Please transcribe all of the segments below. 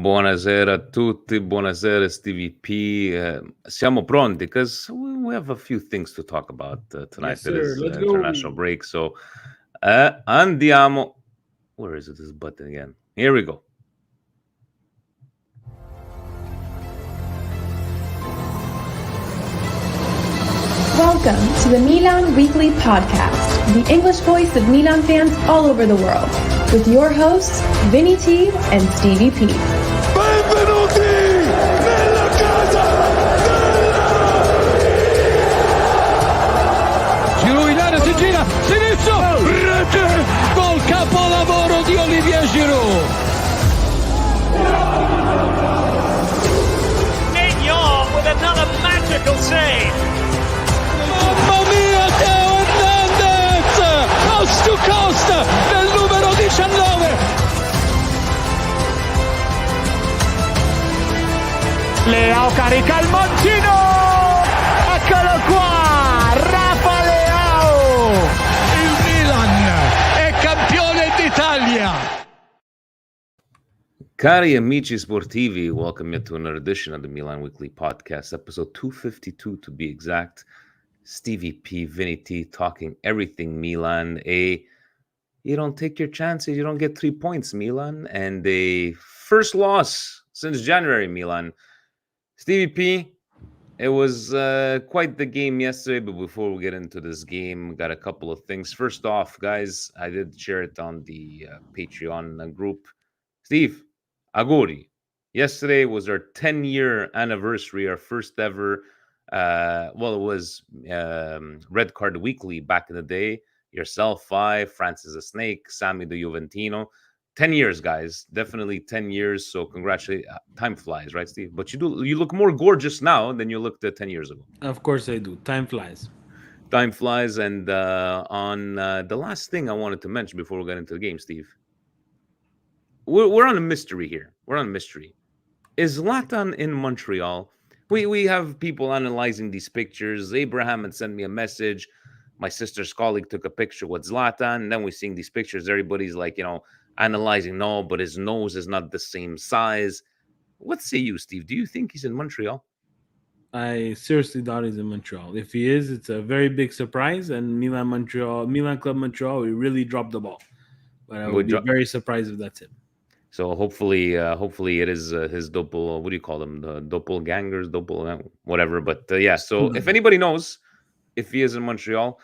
Buonasera a tutti, buonasera Stevie P. Siamo pronti because we have a few things to talk about tonight. Yes, sir. It is Let's international go. break, so andiamo. Where is it? This button again. Here we go. Welcome to the Milan Weekly Podcast, the English voice of Milan fans all over the world, with your hosts, Vinny T and Stevie P. Benvenuti nella casa Giro in area, si gira, sinistro, rete, gol capolavoro di Olivier Giroud. Mignon with another magical save. Mamma mia, Teo Hernandez, coast to coast, del numero 19. Leao carica il mancino. Eccolo qua, Rafa Leao. Il Milan è campione d'Italia. Cari amici sportivi, welcome you to another edition of the Milan Weekly Podcast, episode 252 to be exact. Stevie P, Vinny T, talking everything Milan. You don't take your chances, you don't get 3 points, Milan. And a first loss since January, Milan. Stevie P, it was quite the game yesterday, but before we get into this game, got a couple of things. First off, guys, I did share it on the Patreon group. Steve, auguri. Yesterday was our 10-year anniversary, our first ever. It was Red Card Weekly back in the day. Yourself, 5, Francis a Snake, Sammy the Juventino. 10 years, guys. Definitely 10 years. So congratulations. Time flies, right, Steve? But you look more gorgeous now than you looked 10 years ago. Of course I do. Time flies. Time flies. And on the last thing I wanted to mention before we get into the game, Steve, we're on a mystery here. We're on a mystery. Is Zlatan in Montreal? We have people analyzing these pictures. Abraham had sent me a message. My sister's colleague took a picture with Zlatan. And then we're seeing these pictures. Everybody's like, analyzing. No, but his nose is not the same size. What say you, Steve? Do you think he's in Montreal? I seriously doubt he's in Montreal. If he is, it's a very big surprise. And Milan Club Montreal, we really dropped the ball. But I would be very surprised if that's him. So hopefully it is his doppel. What do you call them? The doppelgangers, whatever. But yeah. So if anybody knows if he is in Montreal,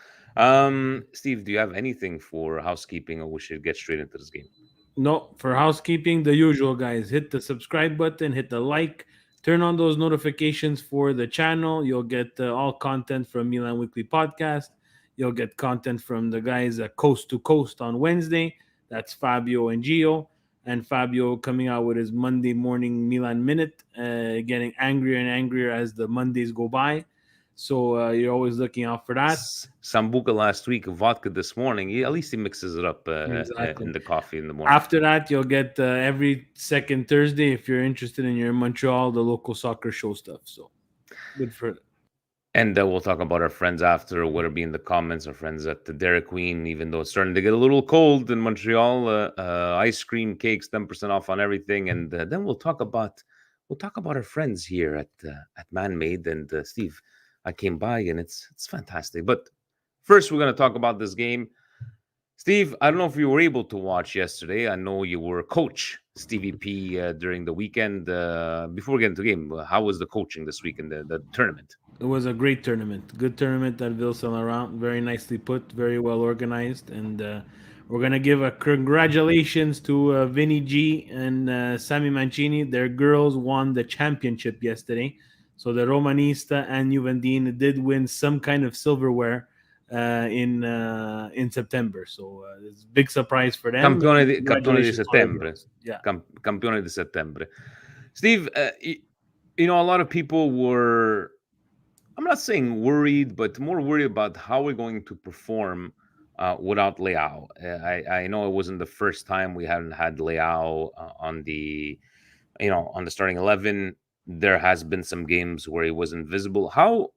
Steve, do you have anything for housekeeping, or we should get straight into this game? No, for housekeeping, the usual, guys. Hit the subscribe button, hit the like, turn on those notifications for the channel. You'll get all content from Milan Weekly Podcast. You'll get content from the guys at Coast to Coast on Wednesday. That's Fabio and Gio. And Fabio coming out with his Monday morning Milan Minute, getting angrier and angrier as the Mondays go by. So you're always looking out for that. Sambuca last week, vodka this morning. At least he mixes it up in the coffee in the morning. After that, you'll get every second Thursday, if you're interested and you're in Montreal, the local soccer show stuff. So good for it. And we'll talk about our friends after, whether it be in the comments, our friends at the Dairy Queen, even though it's starting to get a little cold in Montreal. Ice cream, cakes, 10% off on everything. And then we'll talk about our friends here at Manmade. And Steve, I came by and it's fantastic. But first, we're going to talk about this game. Steve, I don't know if you were able to watch yesterday. I know you were coach, Stevie P, during the weekend. Before we get into the game, how was the coaching this week in the tournament? It was a great tournament. Good tournament at Ville Saint-Laurent. Very nicely put, very well organized. And we're going to give a congratulations to Vinny G and Sammy Mancini. Their girls won the championship yesterday. So the Romanista and Juventino did win some kind of silverware in September. So it's a big surprise for them. Campione di settembre. Yeah. Campione di settembre. Steve, a lot of people were, I'm not saying worried, but more worried about how we're going to perform without Leao. I know it wasn't the first time we hadn't had Leao on the starting 11. There has been some games where he wasn't visible. How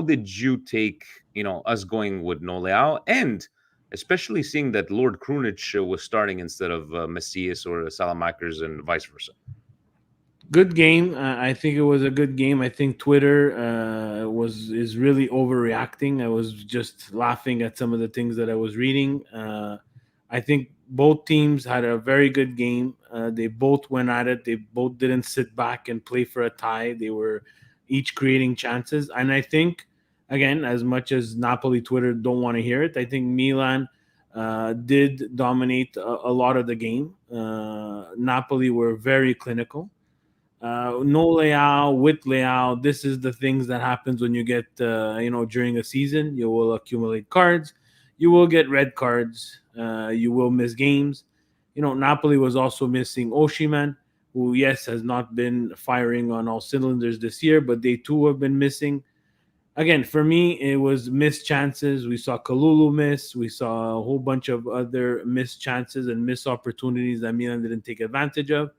did you take, us going with no Leao, and especially seeing that Lord Krunic was starting instead of Messias or Salamakers and vice versa? Good game. I think it was a good game. I think Twitter is really overreacting. I was just laughing at some of the things that I was reading. I think both teams had a very good game. They both went at it. They both didn't sit back and play for a tie. They were each creating chances. And I think, again, as much as Napoli Twitter don't want to hear it, I think Milan did dominate a lot of the game. Napoli were very clinical. No layout, with layout. This is the things that happens when you get, during a season. You will accumulate cards. You will get red cards. You will miss games. Napoli was also missing Oshiman, who, yes, has not been firing on all cylinders this year, but they too have been missing. Again, for me, it was missed chances. We saw Kalulu miss. We saw a whole bunch of other missed chances and missed opportunities that Milan didn't take advantage of.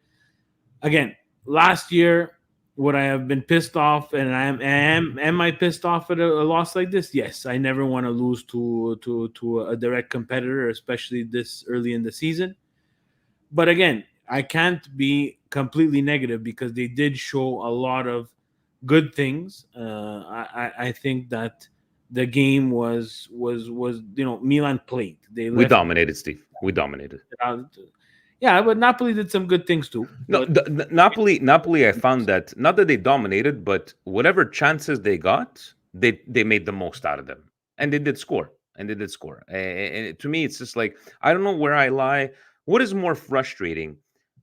Again, last year, would I have been pissed off? And am I pissed off at a loss like this? Yes, I never want to lose to a direct competitor, especially this early in the season. But again, I can't be completely negative because they did show a lot of good things. I think that the game was Milan played. We dominated, Steve. We dominated. Yeah, but Napoli did some good things too. No, Napoli. I found that not that they dominated, but whatever chances they got, they made the most out of them, and they did score. And to me, it's just like I don't know where I lie. What is more frustrating,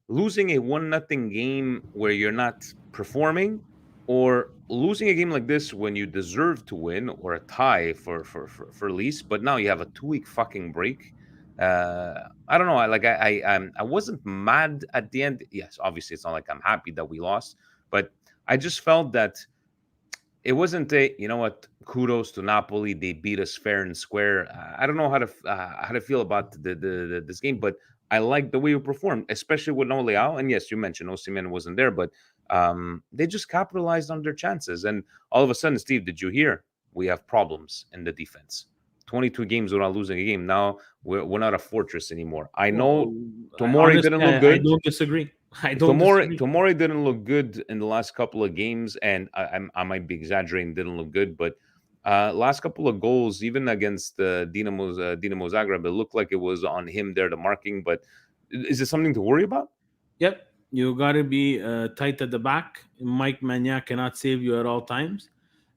losing a 1-0 game where you're not performing, or losing a game like this when you deserve to win, or a tie for least, but now you have a 2-week fucking break. I don't know. I wasn't mad at the end. Yes, obviously, it's not like I'm happy that we lost, but I just felt that it wasn't kudos to Napoli. They beat us fair and square. I don't know how to feel about this game, but I like the way we performed, especially with no Leao. And yes, you mentioned Osimhen wasn't there, but they just capitalized on their chances. And all of a sudden, Steve, did you hear we have problems in the defense? 22 games without losing a game. Now we're not a fortress anymore. I know Tomori didn't look good. I don't disagree. Tomori didn't look good in the last couple of games, and I might be exaggerating. Didn't look good, but last couple of goals, even against Dinamo Zagreb, it looked like it was on him there, the marking. But is it something to worry about? Yep, you got to be tight at the back. Mike Maignan cannot save you at all times.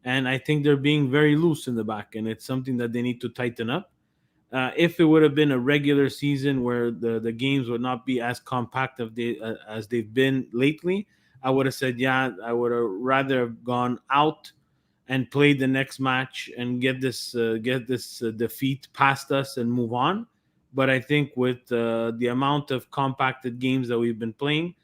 And I think they're being very loose in the back, and it's something that they need to tighten up. If it would have been a regular season where the games would not be as compact as they've been lately, I would have said, yeah, I would have rather have gone out and played the next match and get this defeat past us and move on. But I think with the amount of compacted games that we've been playing,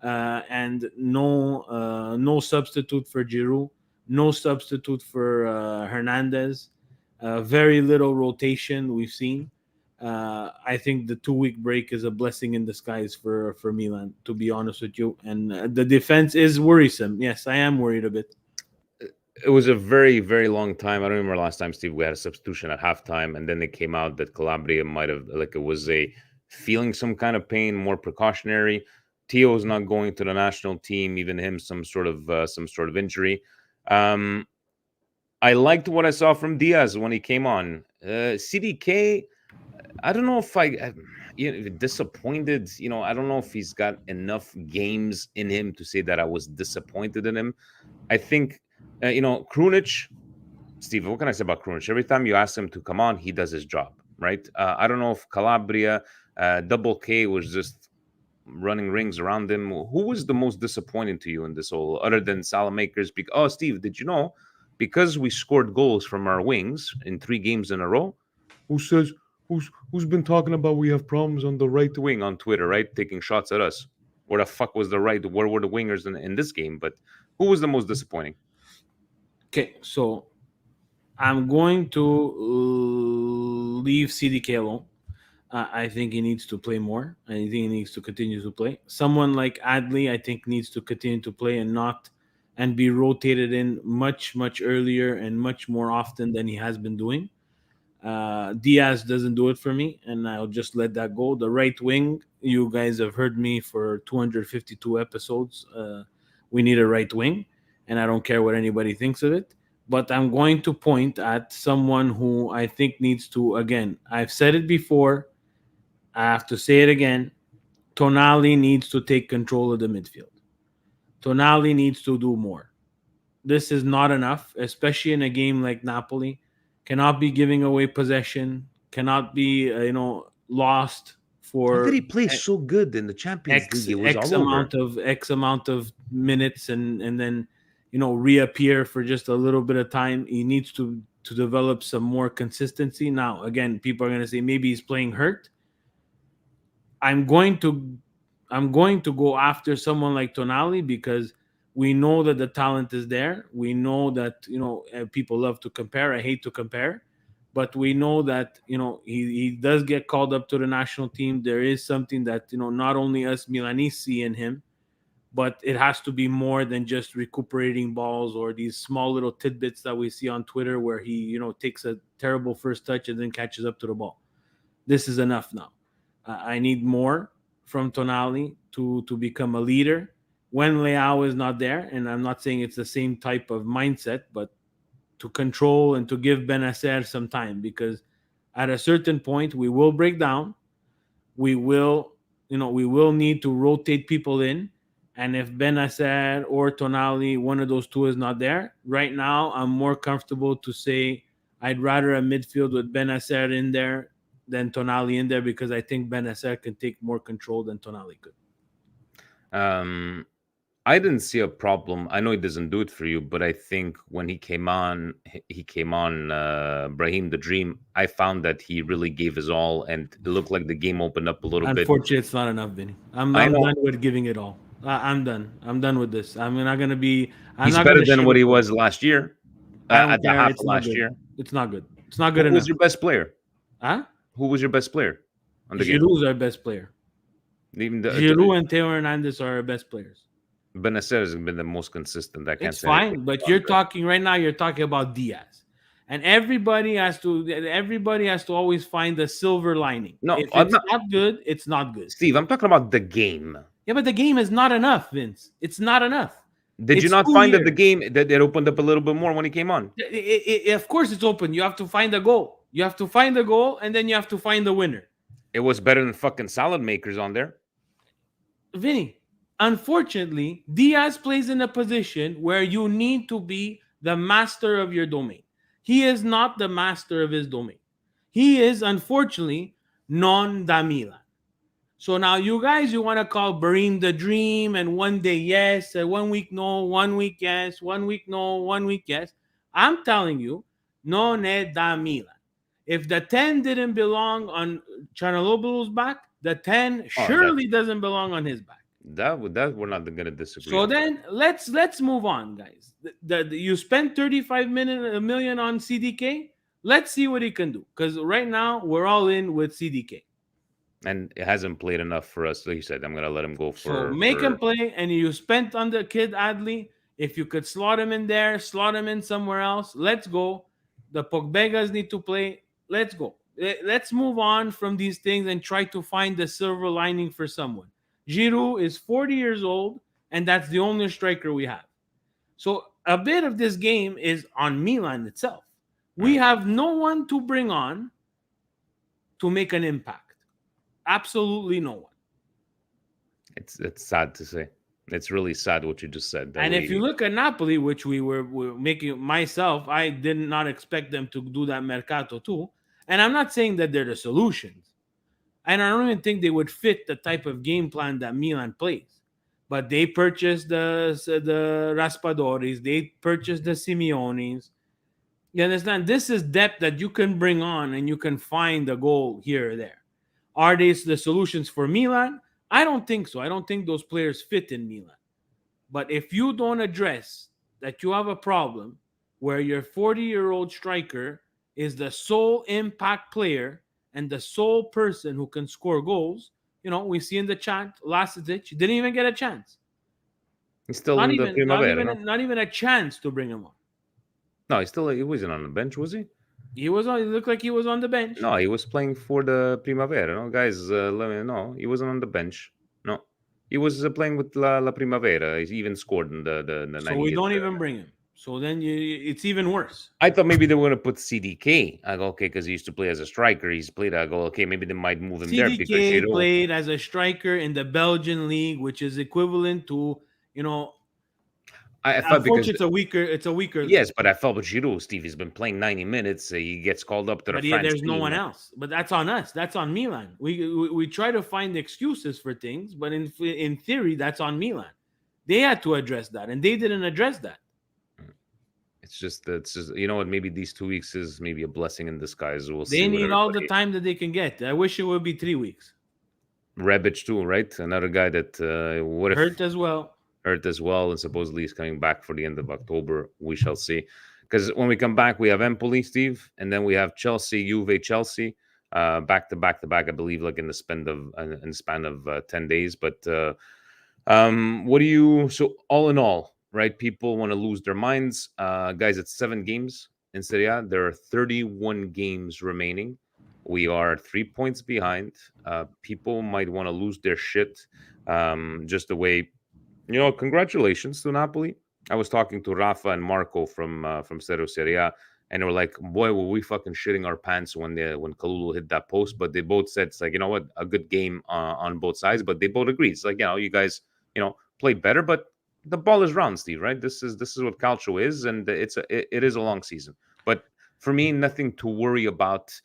and no substitute for Giroud, no substitute for Hernandez, very little rotation we've seen. I think the 2-week break is a blessing in disguise for Milan, to be honest with you. And the defense is worrisome. Yes, I am worried a bit. It was a very, very long time. I don't remember last time, Steve, we had a substitution at halftime, and then it came out that Calabria might have, it was feeling some kind of pain, more precautionary. Tio's not going to the national team, even him some sort of injury. I liked what I saw from Diaz when he came on. CDK, I don't know if disappointed. I don't know if he's got enough games in him to say that I was disappointed in him. I think, Krunic, Steve, what can I say about Krunic? Every time you ask him to come on, he does his job, right? I don't know if Calabria, Double K was just running rings around him. Who was the most disappointing to you in this whole, other than Salamakers? Steve, did you know, because we scored goals from our wings in 3 games in a row, who's been talking about we have problems on the right wing on Twitter, right? Taking shots at us. Where the fuck was the right? Where were the wingers in this game? But who was the most disappointing? Okay, so I'm going to leave CDK alone. I think he needs to play more. I think he needs to continue to play. Someone like Adley, I think, needs to continue to play and be rotated in much, much earlier and much more often than he has been doing. Diaz doesn't do it for me, and I'll just let that go. The right wing, you guys have heard me for 252 episodes. we need a right wing, and I don't care what anybody thinks of it. But I'm going to point at someone who I think needs to, again, I've said it before, I have to say it again. Tonali needs to take control of the midfield. Tonali needs to do more. This is not enough, especially in a game like Napoli. Cannot be giving away possession. Cannot be, lost for. How did he play so good in the Champions League? It was all over. X amount of minutes, and then reappear for just a little bit of time. He needs to develop some more consistency. Now, again, people are going to say maybe he's playing hurt. I'm going to go after someone like Tonali because we know that the talent is there. We know that people love to compare. I hate to compare, but we know that he does get called up to the national team. There is something that not only us Milanese see in him, but it has to be more than just recuperating balls or these small little tidbits that we see on Twitter where he takes a terrible first touch and then catches up to the ball. This is enough now. I need more from Tonali to become a leader when Leao is not there. And I'm not saying it's the same type of mindset, but to control and to give Benacer some time, because at a certain point we will break down. We will need to rotate people in. And if Benacer or Tonali, one of those two is not there, right now I'm more comfortable to say I'd rather a midfield with Benacer in there than Tonali in there, because I think Benacer can take more control than Tonali could. I didn't see a problem. I know he doesn't do it for you, but I think when he came on Brahim the Dream, I found that he really gave his all, and it looked like the game opened up a little bit. Unfortunately, it's not enough, Vinny. I'm done with giving it all. I'm done. I'm done with this. I'm not going to be... He's better than what he was last year. At the half of last year. It's not good. It's not good enough. Who was your best player? Huh? Who was your best player on the game? Giroud's our best player. Giroud and Theo Hernandez are our best players. Benacer has been the most consistent. I can't it's say fine, but you're talking right now. You're talking about Diaz, and everybody has to always find the silver lining. No, if it's not good, it's not good. Steve, I'm talking about the game. Yeah, but the game is not enough, Vince. It's not enough. Did you not find that the game that it opened up a little bit more when he came on? Of course, it's open. You have to find a goal. You have to find the goal, and then you have to find the winner. It was better than fucking salad makers on there. Vinny, unfortunately, Diaz plays in a position where you need to be the master of your domain. He is not the master of his domain. He is, unfortunately, non da Milan. So now you want to call Brahim the Dream, and one day yes, and 1 week no, 1 week yes, 1 week no, 1 week yes. I'm telling you, non è da Milan. If the 10 didn't belong on Cianaloglu's back, the 10 surely doesn't belong on his back. That we're not going to disagree. So then let's move on, guys. You spent 35 million on CDK. Let's see what he can do, because right now we're all in with CDK. And it hasn't played enough for us. Like you said, I'm going to let him go for... So make him play, and you spent on the kid Adley. If you could slot him in there, slot him in somewhere else, let's go. The Pogbegas need to play. Let's go. Let's move on from these things and try to find the silver lining for someone. Giroud is 40 years old, and that's the only striker we have. So a bit of this game is on Milan itself. We have no one to bring on to make an impact. Absolutely no one. It's sad to say. It's really sad what you just said. And if you look at Napoli, which we were making myself, I did not expect them to do that mercato too. And I'm not saying that they're the solutions. And I don't even think they would fit the type of game plan that Milan plays. But they purchased the Raspadoris. They purchased the Simeones. You understand? This is depth that you can bring on and you can find a goal here or there. Are these the solutions for Milan? I don't think so. I don't think those players fit in Milan. But if you don't address that you have a problem where your 40-year-old striker is the sole impact player and the sole person who can score goals, we see in the chat, Lasic didn't even get a chance. He's still in the Primavera. Not even a chance to bring him on. No, he wasn't on the bench, was he? He looked like he was on the bench. No, he was playing for the Primavera. No, guys, let me know. He wasn't on the bench. No. He was playing with La Primavera. He even scored in the So 98th. we don't even bring him. So then it's even worse. I thought maybe they were going to put CDK. I go, okay, because he used to play as a striker. He's played. I go, okay, maybe they might move him there because CDK played as a striker in the Belgian league, which is equivalent to, I thought because it's a weaker. yes, but I felt with Giroud, Steve, he's been playing 90 minutes. He gets called up to the But France there's no team. one else. But that's on us. That's on Milan. We try to find excuses for things, but in theory, that's on Milan. They had to address that, and they didn't address that. It's just you know what? Maybe these 2 weeks is maybe a blessing in disguise. We'll see. They need all the time that they can get. I wish it would be 3 weeks. Rebic too, right? Another guy that Hurt as well. Hurt as well, and supposedly he's coming back for the end of October. We shall see. Because when we come back, we have Empoli, Steve, and then we have Chelsea, Juve, Chelsea, back to back. I believe, like in the span of 10 days. But what do you? So all in all, right? People want to lose their minds, guys. It's 7 games in Serie A. There are 31 games remaining. We are 3 points behind. People might want to lose their shit. Just the way, congratulations to Napoli. I was talking to Rafa and Marco from Serie A, and they were like, "Boy, were we fucking shitting our pants when Kalulu hit that post." But they both said it's like, you know what, a good game on both sides. But they both agreed. It's like, you guys, played better, but the ball is round, Steve. Right? This is what Calcio is, and it is a long season. But for me, nothing to worry about.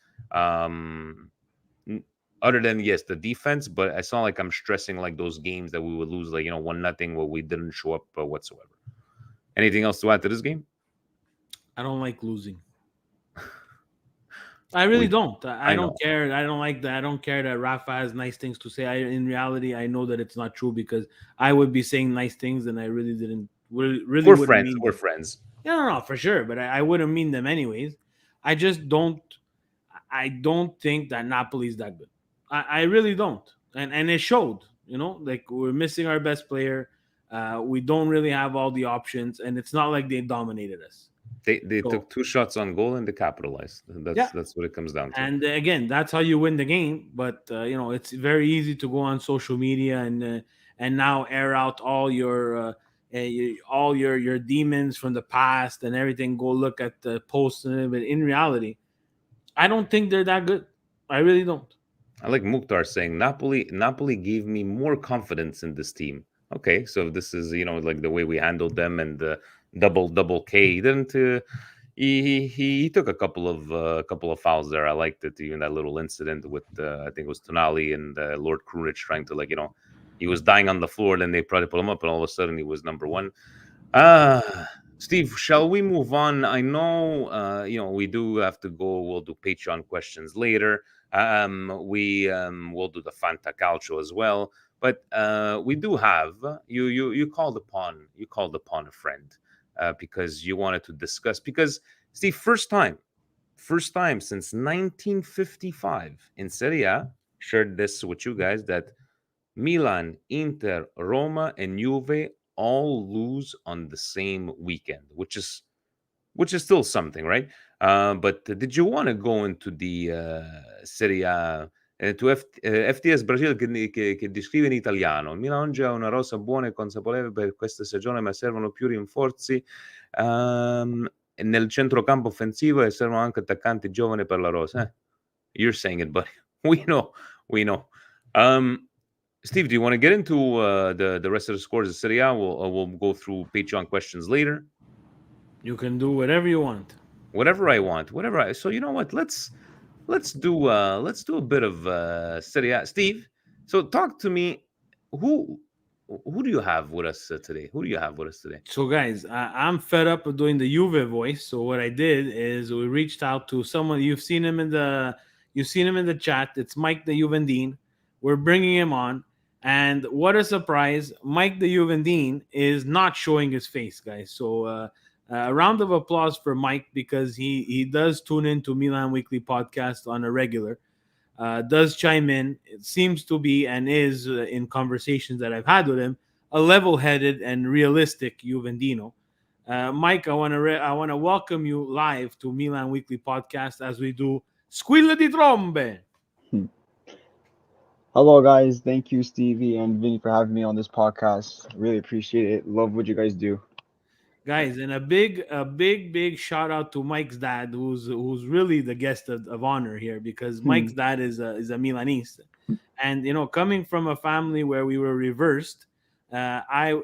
Other than yes, the defense, but it's not like I'm stressing like those games that we would lose, like 1-0 where we didn't show up whatsoever. Anything else to add to this game? I don't like losing. I really don't. I don't care. I don't like that. I don't care that Rafa has nice things to say. In reality, I know that it's not true because I would be saying nice things and I really didn't. Really, we're friends. We're friends. Yeah, no, for sure. But I wouldn't mean them anyways. I just don't. I don't think that Napoli's that good. I really don't, and it showed. Like we're missing our best player. We don't really have all the options, and it's not like they dominated us. They took 2 shots on goal and they capitalized. That's what it comes down to. And again, that's how you win the game. But it's very easy to go on social media and now air out all your demons from the past and everything. Go look at the posts, but in reality, I don't think they're that good. I really don't. I like Mukhtar saying Napoli gave me more confidence in this team. Okay, so this is like the way we handled them and the double K. He didn't. He took a couple of fouls there. I liked it. Even that little incident with I think it was Tonali and Lord Krunic trying to he was dying on the floor. Then they tried to pull him up, and all of a sudden he was number 1. Steve, shall we move on? I know we do have to go. We'll do Patreon questions later. We'll do the Fanta Calcio as well, but we do have you called upon a friend because you wanted to discuss, because Steve, first time since 1955 in Serie A, shared this with you guys, that Milan, Inter, Roma, and Juve all lose on the same weekend, which is still something, right? But did you want to go into the Serie A, to FTS Brasil che descrive in italiano? Il Milan oggi ha una rosa buona e consapevole per questa stagione, ma servono più rinforzi nel centrocampo offensivo e servono anche attaccanti giovani per la rosa. You're saying it, buddy. We know. Steve, do you want to get into the rest of the scores of Serie A? We'll go through Patreon questions later. You can do whatever you want. Whatever I want. So you know what? Let's do a bit of Serie A. Steve, so talk to me. Who do you have with us today? So guys, I'm fed up of doing the Juve voice. So what I did is we reached out to someone. You've seen him in the chat. It's Mike the Juventino. We're bringing him on. And what a surprise. Mike the Juventino is not showing his face, guys. So a round of applause for Mike, because he does tune into Milan Weekly Podcast on a regular, does chime in. It seems to be, and is in conversations that I've had with him, a level-headed and realistic Juventino. Mike, I want to welcome you live to Milan Weekly Podcast as we do Squilla di Trombe. Hello, guys. Thank you, Stevie and Vinny, for having me on this podcast. Really appreciate it. Love what you guys do. Guys, and a big shout out to Mike's dad, who's really the guest of honor here, because Hmm. Mike's dad is a Milanese, and coming from a family where we were reversed, I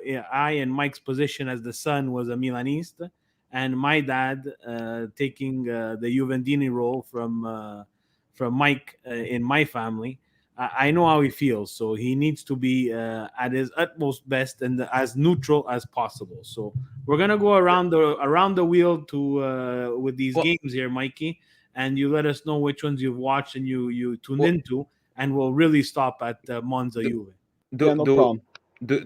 in Mike's position as the son was a Milanese, and my dad taking the Juventini role from Mike in my family. I know how he feels, so he needs to be at his utmost best and as neutral as possible. So we're gonna go around the wheel to with these Well, games here, Mikey, and you let us know which ones you've watched and you tuned well, into, and we'll really stop at Monza do Juve. do Yeah, no do, problem.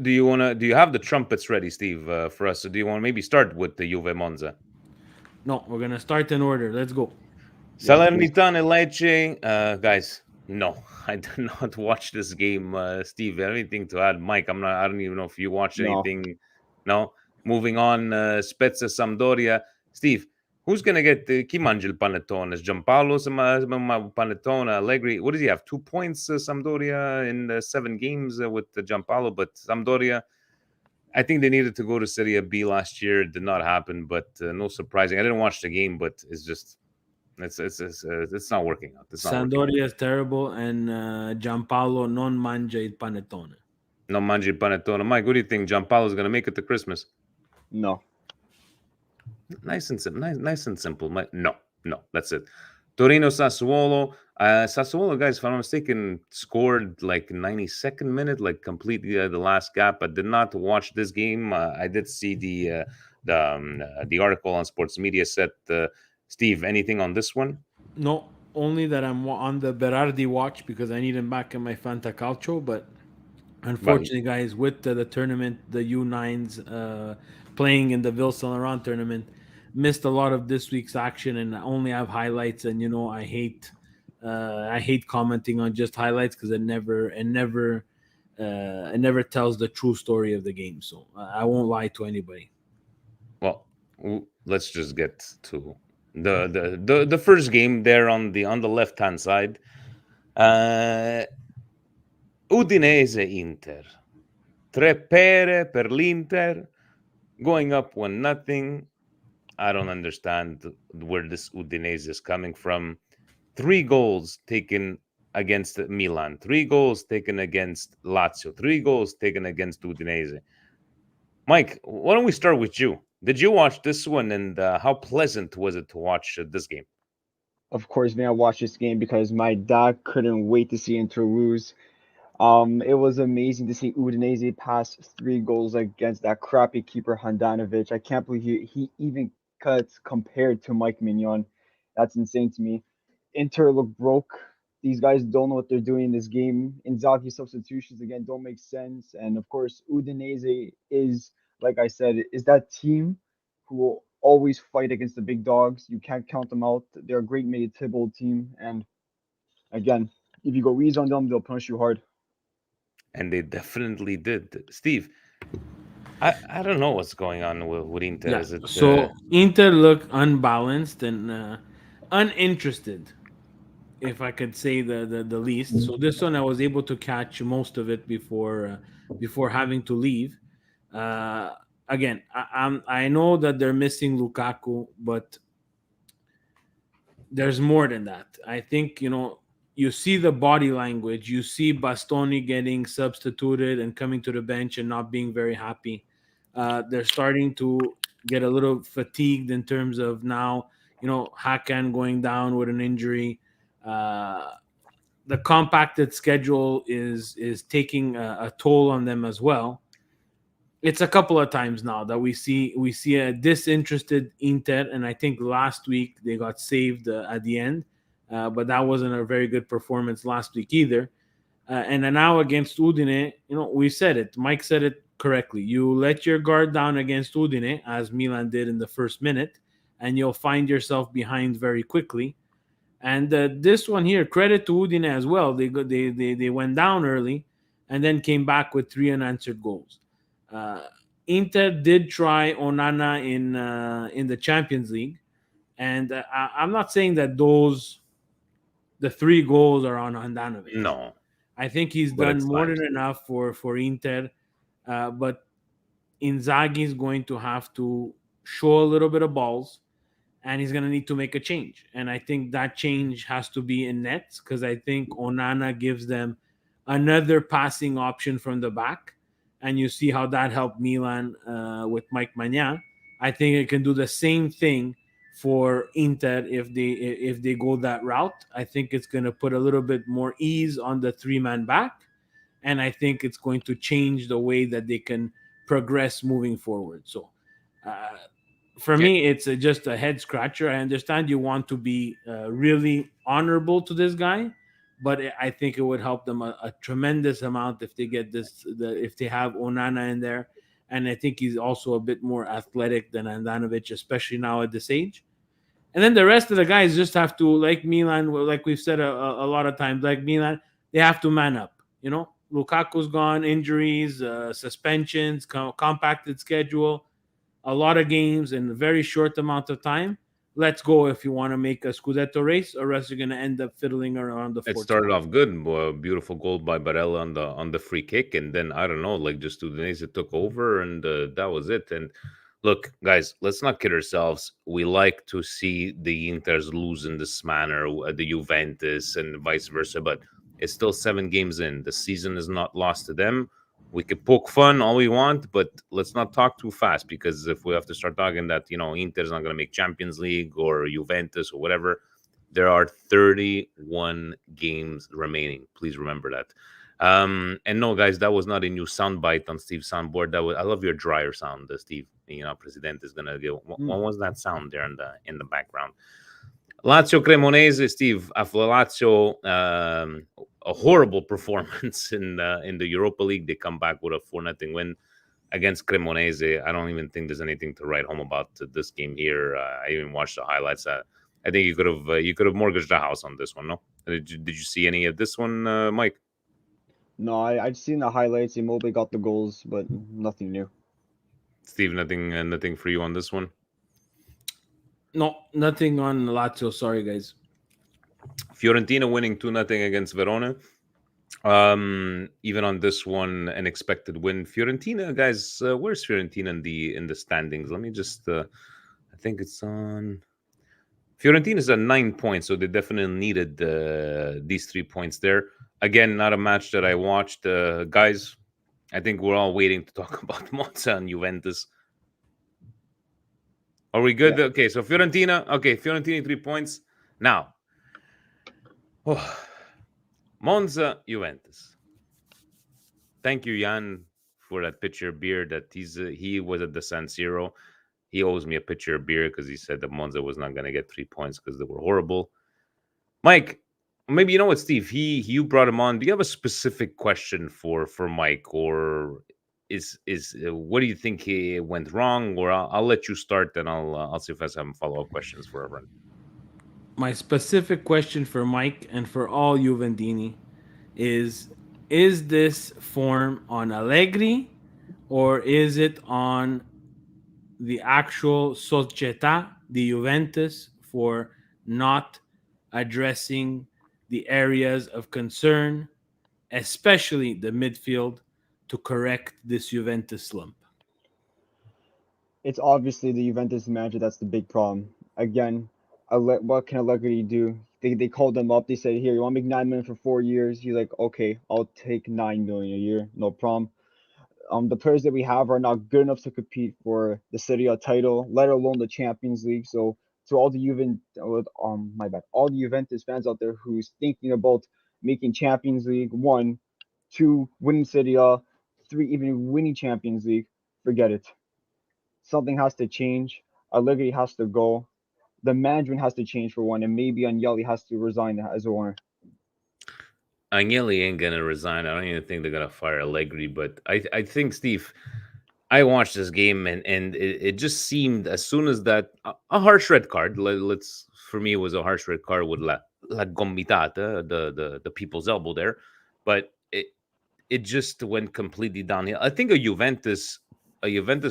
do you wanna do you have the trumpets ready, Steve, for us? So do you want to maybe start with the Juve Monza? No, we're gonna start in order. Let's go. Yes, please. Salernitana Lecce, guys. No, I did not watch this game. Steve, anything to add? Mike, I'm not. I don't even know if you watched No. anything. No. Moving on. Spezia Sampdoria. Steve, who's gonna get the chi mangia il panettone? Is Giampaolo panettone? Allegri. What does he have? 2 points. Sampdoria in 7 games with the Giampaolo, but Sampdoria. I think they needed to go to Serie B last year. It did not happen, but no surprising. I didn't watch the game, but it's just it's not working out. It's not working out. Sampdoria is terrible, and Giampaolo non mangia il panettone. No mangi il panettone. Mike, what do you think? Giampaolo's going to make it to Christmas? No. Nice and simple. Nice and simple. No, that's it. Torino Sassuolo. Sassuolo, guys, if I'm not mistaken, scored like 92nd minute, like completely the last gap. I did not watch this game. I did see the article on Sports Media set. Steve, anything on this one? No, only that I'm on the Berardi watch because I need him back in my Fanta Calcio. But Well, unfortunately, guys, with the tournament, the U9s playing in the Ville Saint Laurent tournament, missed a lot of this week's action, and I only have highlights. And I hate commenting on just highlights because it never tells the true story of the game. So I won't lie to anybody. well, let's just get to the first game there on the left hand side. Udinese Inter. Tre pere per l'Inter. Going up 1-0. I don't understand where this Udinese is coming from. 3 goals taken against Milan. 3 goals taken against Lazio. 3 goals taken against Udinese. Mike, why don't we start with you? Did you watch this one, and how pleasant was it to watch this game? Of course, man, I watched this game because my dad couldn't wait to see Inter lose. It was amazing to see Udinese pass 3 goals against that crappy keeper Handanovic. I can't believe he even cuts compared to Mike Mignon. That's insane to me. Inter look broke. These guys don't know what they're doing in this game. Inzaghi substitutions again don't make sense. And of course, Udinese is, like I said, is that team who will always fight against the big dogs. You can't count them out. They're a great made Thibault team. And again, if you go easy on them, they'll punish you hard. And they definitely did. Steve, I don't know what's going on with Inter. Yeah. Is it So Inter look unbalanced and uninterested, if I could say the least. So this one I was able to catch most of it before having to leave. Uh, Again, I know that they're missing Lukaku, but there's more than that. I think you see the body language. You see Bastoni getting substituted and coming to the bench and not being very happy. They're starting to get a little fatigued in terms of now, Hakan going down with an injury. The compacted schedule is taking a toll on them as well. It's a couple of times now that we see a disinterested Inter, and I think last week they got saved at the end, but that wasn't a very good performance last week either. And then now against Udine, we said it. Mike said it correctly. You let your guard down against Udine, as Milan did in the first minute, and you'll find yourself behind very quickly. And this one here, credit to Udine as well. They went down early, and then came back with 3 unanswered goals. Inter did try Onana in the Champions League, and I'm not saying that the 3 goals are on Handanovic. no? I think he's But done it's more time. than enough for Inter, but Inzaghi is going to have to show a little bit of balls, and he's going to need to make a change. And I think that change has to be in nets, because I think Onana gives them another passing option from the back. And you see how that helped Milan with Mike Maignan. I think it can do the same thing for Inter if they go that route. I think it's going to put a little bit more ease on the three-man back, and I think it's going to change the way that they can progress moving forward. So, for me, it's just a head scratcher. I understand you want to be really honorable to this guy, but I think it would help them a tremendous amount if they get if they have Onana in there. And I think he's also a bit more athletic than Andanovic, especially now at this age. And then the rest of the guys just have to, like Milan, like we've said a lot of times, like Milan, they have to man up. Lukaku's gone, injuries, suspensions, compacted schedule, a lot of games in a very short amount of time. Let's go if you want to make a Scudetto race, or else you're going to end up fiddling around the It fourth started spot. off good, beautiful goal by Barella on the free kick, and then I don't know, like just Udinese took over, and that was it. And look, guys, let's not kid ourselves. We like to see the Inters lose in this manner, the Juventus, and vice versa. But it's still 7 games in. The season is not lost to them. We could poke fun all we want, but let's not talk too fast, because if we have to start talking that Inter's not going to make Champions League or Juventus or whatever, there are 31 games remaining. Please remember that. And no, guys, that was not a new soundbite on Steve's soundboard. I love your dryer sound, Steve. President is gonna go. What was that sound there in the background? Lazio Cremonese, Steve. Lazio, a horrible performance in the Europa League. They come back with a 4-0 win against Cremonese. I don't even think there's anything to write home about this game here. I even watched the highlights. I think you could have mortgaged the house on this one. No, did you see any of this one, Mike? No, I'd seen the highlights. Immobile got the goals, but nothing new. Steve, nothing for you on this one. No, nothing on Lazio. Sorry, guys. Fiorentina winning 2-0 against Verona. Even on this one, an expected win. Fiorentina, guys, where's Fiorentina in the standings? Let me just. I think it's on. Fiorentina is at 9 points, so they definitely needed these 3 points there. Again, not a match that I watched. Guys, I think we're all waiting to talk about Monza and Juventus. Are we good? Yeah. Okay, so Fiorentina. Okay, Fiorentina 3 points. Now, Monza, Juventus. Thank you, Jan, for that pitcher of beer that he was at the San Siro. He owes me a pitcher of beer because he said that Monza was not going to get 3 points because they were horrible. Mike, maybe you know what, Steve? You brought him on. Do you have a specific question for Mike, or is what do you think he went wrong? Or I'll let you start, then I'll see if I have some follow-up questions for everyone. My specific question for Mike and for all Juventini is this form on Allegri, or is it on the actual Società di Juventus for not addressing the areas of concern, especially the midfield, to correct this Juventus slump? It's obviously the Juventus manager that's the big problem. Again, what can Allegri do? They called him up. They said, "Here, you want to make 9 million for 4 years?" He's like, "Okay, I'll take 9 million a year, no problem." The players that we have are not good enough to compete for the Serie A title, let alone the Champions League. So to all the all the Juventus fans out there who's thinking about making Champions League, 1, 2, winning Serie A, 3, even winning Champions League, forget it. Something has to change. Allegri has to go. The management has to change for one, and maybe Agnelli has to resign as a owner. Agnelli ain't gonna resign. I don't even think they're gonna fire Allegri. But I think, Steve, I watched this game, and it just seemed, as soon as that a harsh red card. Let's For me, it was a harsh red card with la gomitata, the people's elbow there, but it just went completely downhill. I think a Juventus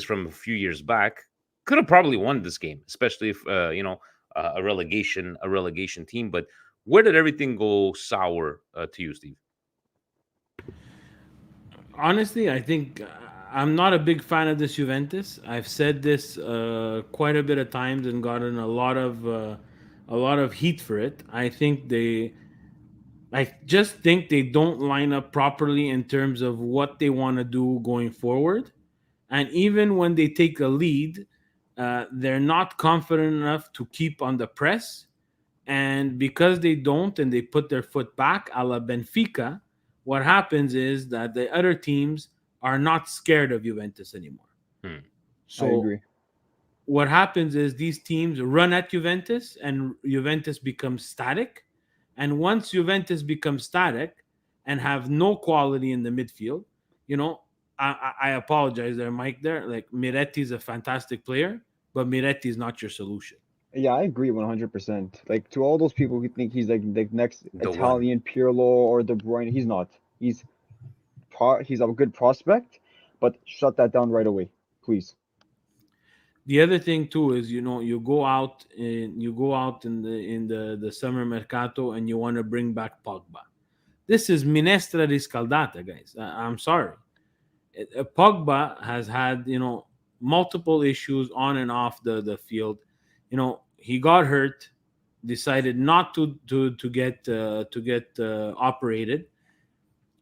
from a few years back could have probably won this game, especially if a relegation team. But where did everything go sour to you, Steve? Honestly, I think I'm not a big fan of this Juventus. I've said this quite a bit of times and gotten a lot of heat for it. I just think they don't line up properly in terms of what they want to do going forward. And even when they take a lead, they're not confident enough to keep on the press. And because they don't and they put their foot back a la Benfica, what happens is that the other teams are not scared of Juventus anymore. Hmm. I So agree. what happens is these teams run at Juventus and Juventus becomes static. And once Juventus becomes static and have no quality in the midfield, you know, I apologize there, Mike. There, like Miretti is a fantastic player, but Miretti is not your solution. Yeah, I agree 100%. Like to all those people who think he's like the next The one. Italian Pirlo or De Bruyne, he's not. He's a good prospect, but shut that down right away, please. The other thing too is, you know, you go out in the summer mercato and you want to bring back Pogba. This is minestra riscaldata, guys. I'm sorry. Pogba has had, you know, multiple issues on and off the field. You know, he got hurt, decided not to get operated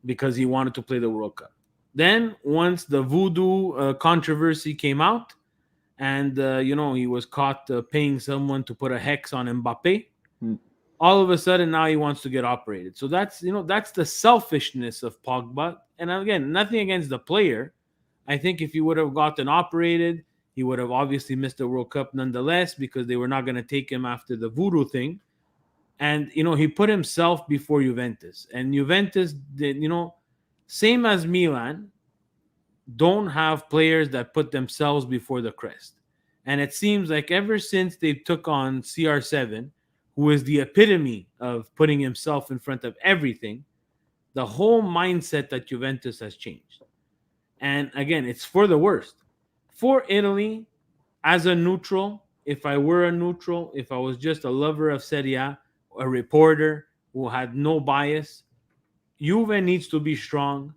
because he wanted to play the World Cup. Then once the voodoo controversy came out, and you know, he was caught paying someone to put a hex on Mbappe. Hmm. All of a sudden now he wants to get operated. So that's, you know, that's the selfishness of Pogba. And again, nothing against the player. I think if he would have gotten operated, he would have obviously missed the World Cup nonetheless, because they were not going to take him after the voodoo thing. And, you know, he put himself before Juventus. And Juventus did, you know, same as Milan, don't have players that put themselves before the crest. And it seems like ever since they took on CR7, who is the epitome of putting himself in front of everything, the whole mindset that Juventus has changed. And again, it's for the worst. For Italy, as a neutral, if I were a neutral, if I was just a lover of Serie A, a reporter who had no bias, Juve needs to be strong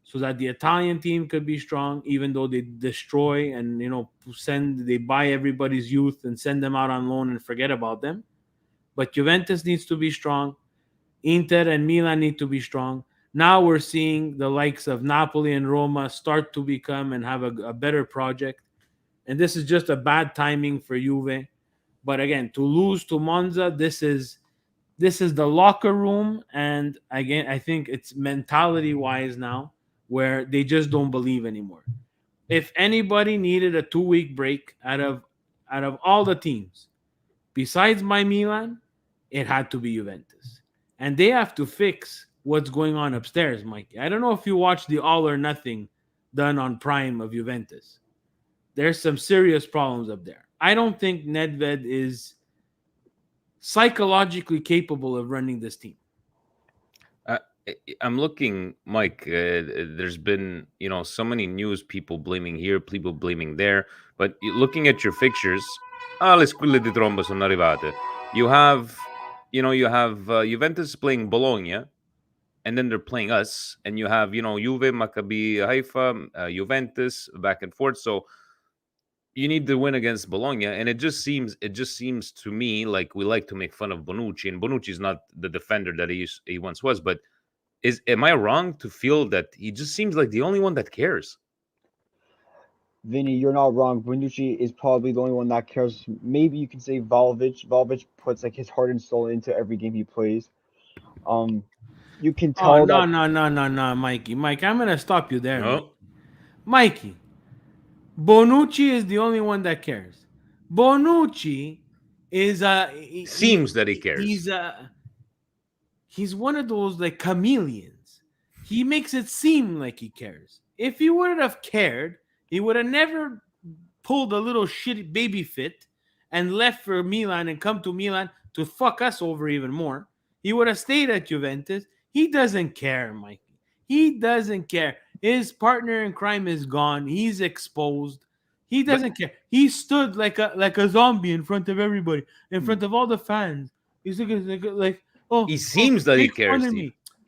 so that the Italian team could be strong, even though they destroy and, you know, they buy everybody's youth and send them out on loan and forget about them. But Juventus needs to be strong. Inter and Milan need to be strong. Now we're seeing the likes of Napoli and Roma start to become and have a better project. And this is just a bad timing for Juve. But again, to lose to Monza, this is the locker room. And again, I think it's mentality-wise now where they just don't believe anymore. If anybody needed a 2-week break out of all the teams, besides my Milan, it had to be Juventus. And they have to fix what's going on upstairs, Mikey. I don't know if you watched the All or Nothing done on Prime of Juventus. There's some serious problems up there. I don't think Nedved is psychologically capable of running this team. I'm looking, Mike. There's been, you know, so many news, people blaming here, people blaming there. But looking at your fixtures, le squille di tromba sono arrivate. You have Juventus playing Bologna, and then they're playing us, and you have, you know, Juve, Maccabi Haifa, Juventus, back and forth. So you need to win against Bologna, and it just seems to me like we like to make fun of Bonucci, and Bonucci's not the defender that he once was, but. Am I wrong to feel that he just seems like the only one that cares? Vinny, you're not wrong. Bonucci is probably the only one that cares. Maybe you can say Vlahovic. Vlahovic puts like his heart and soul into every game he plays. You can tell No, Mikey. Mike, I'm gonna stop you there. No. Mikey. Bonucci is the only one that cares. Bonucci is seems that he cares. He's one of those like chameleons. He makes it seem like he cares. If he would have cared, he would have never pulled a little shitty baby fit and left for Milan and come to Milan to fuck us over even more. He would have stayed at Juventus. He doesn't care, Mikey. He doesn't care. His partner in crime is gone. He's exposed. He doesn't care. He stood like a zombie in front of everybody, in front of all the fans. He's like, oh, he seems that he cares.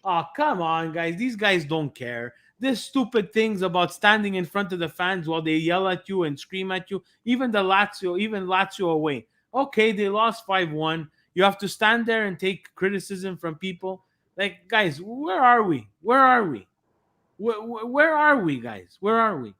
Oh, come on, guys. These guys don't care. This stupid things about standing in front of the fans while they yell at you and scream at you. Even Lazio away. Okay, they lost 5-1. You have to stand there and take criticism from people. Like, guys, where are we? Where are we? Where are we, guys? Where are we?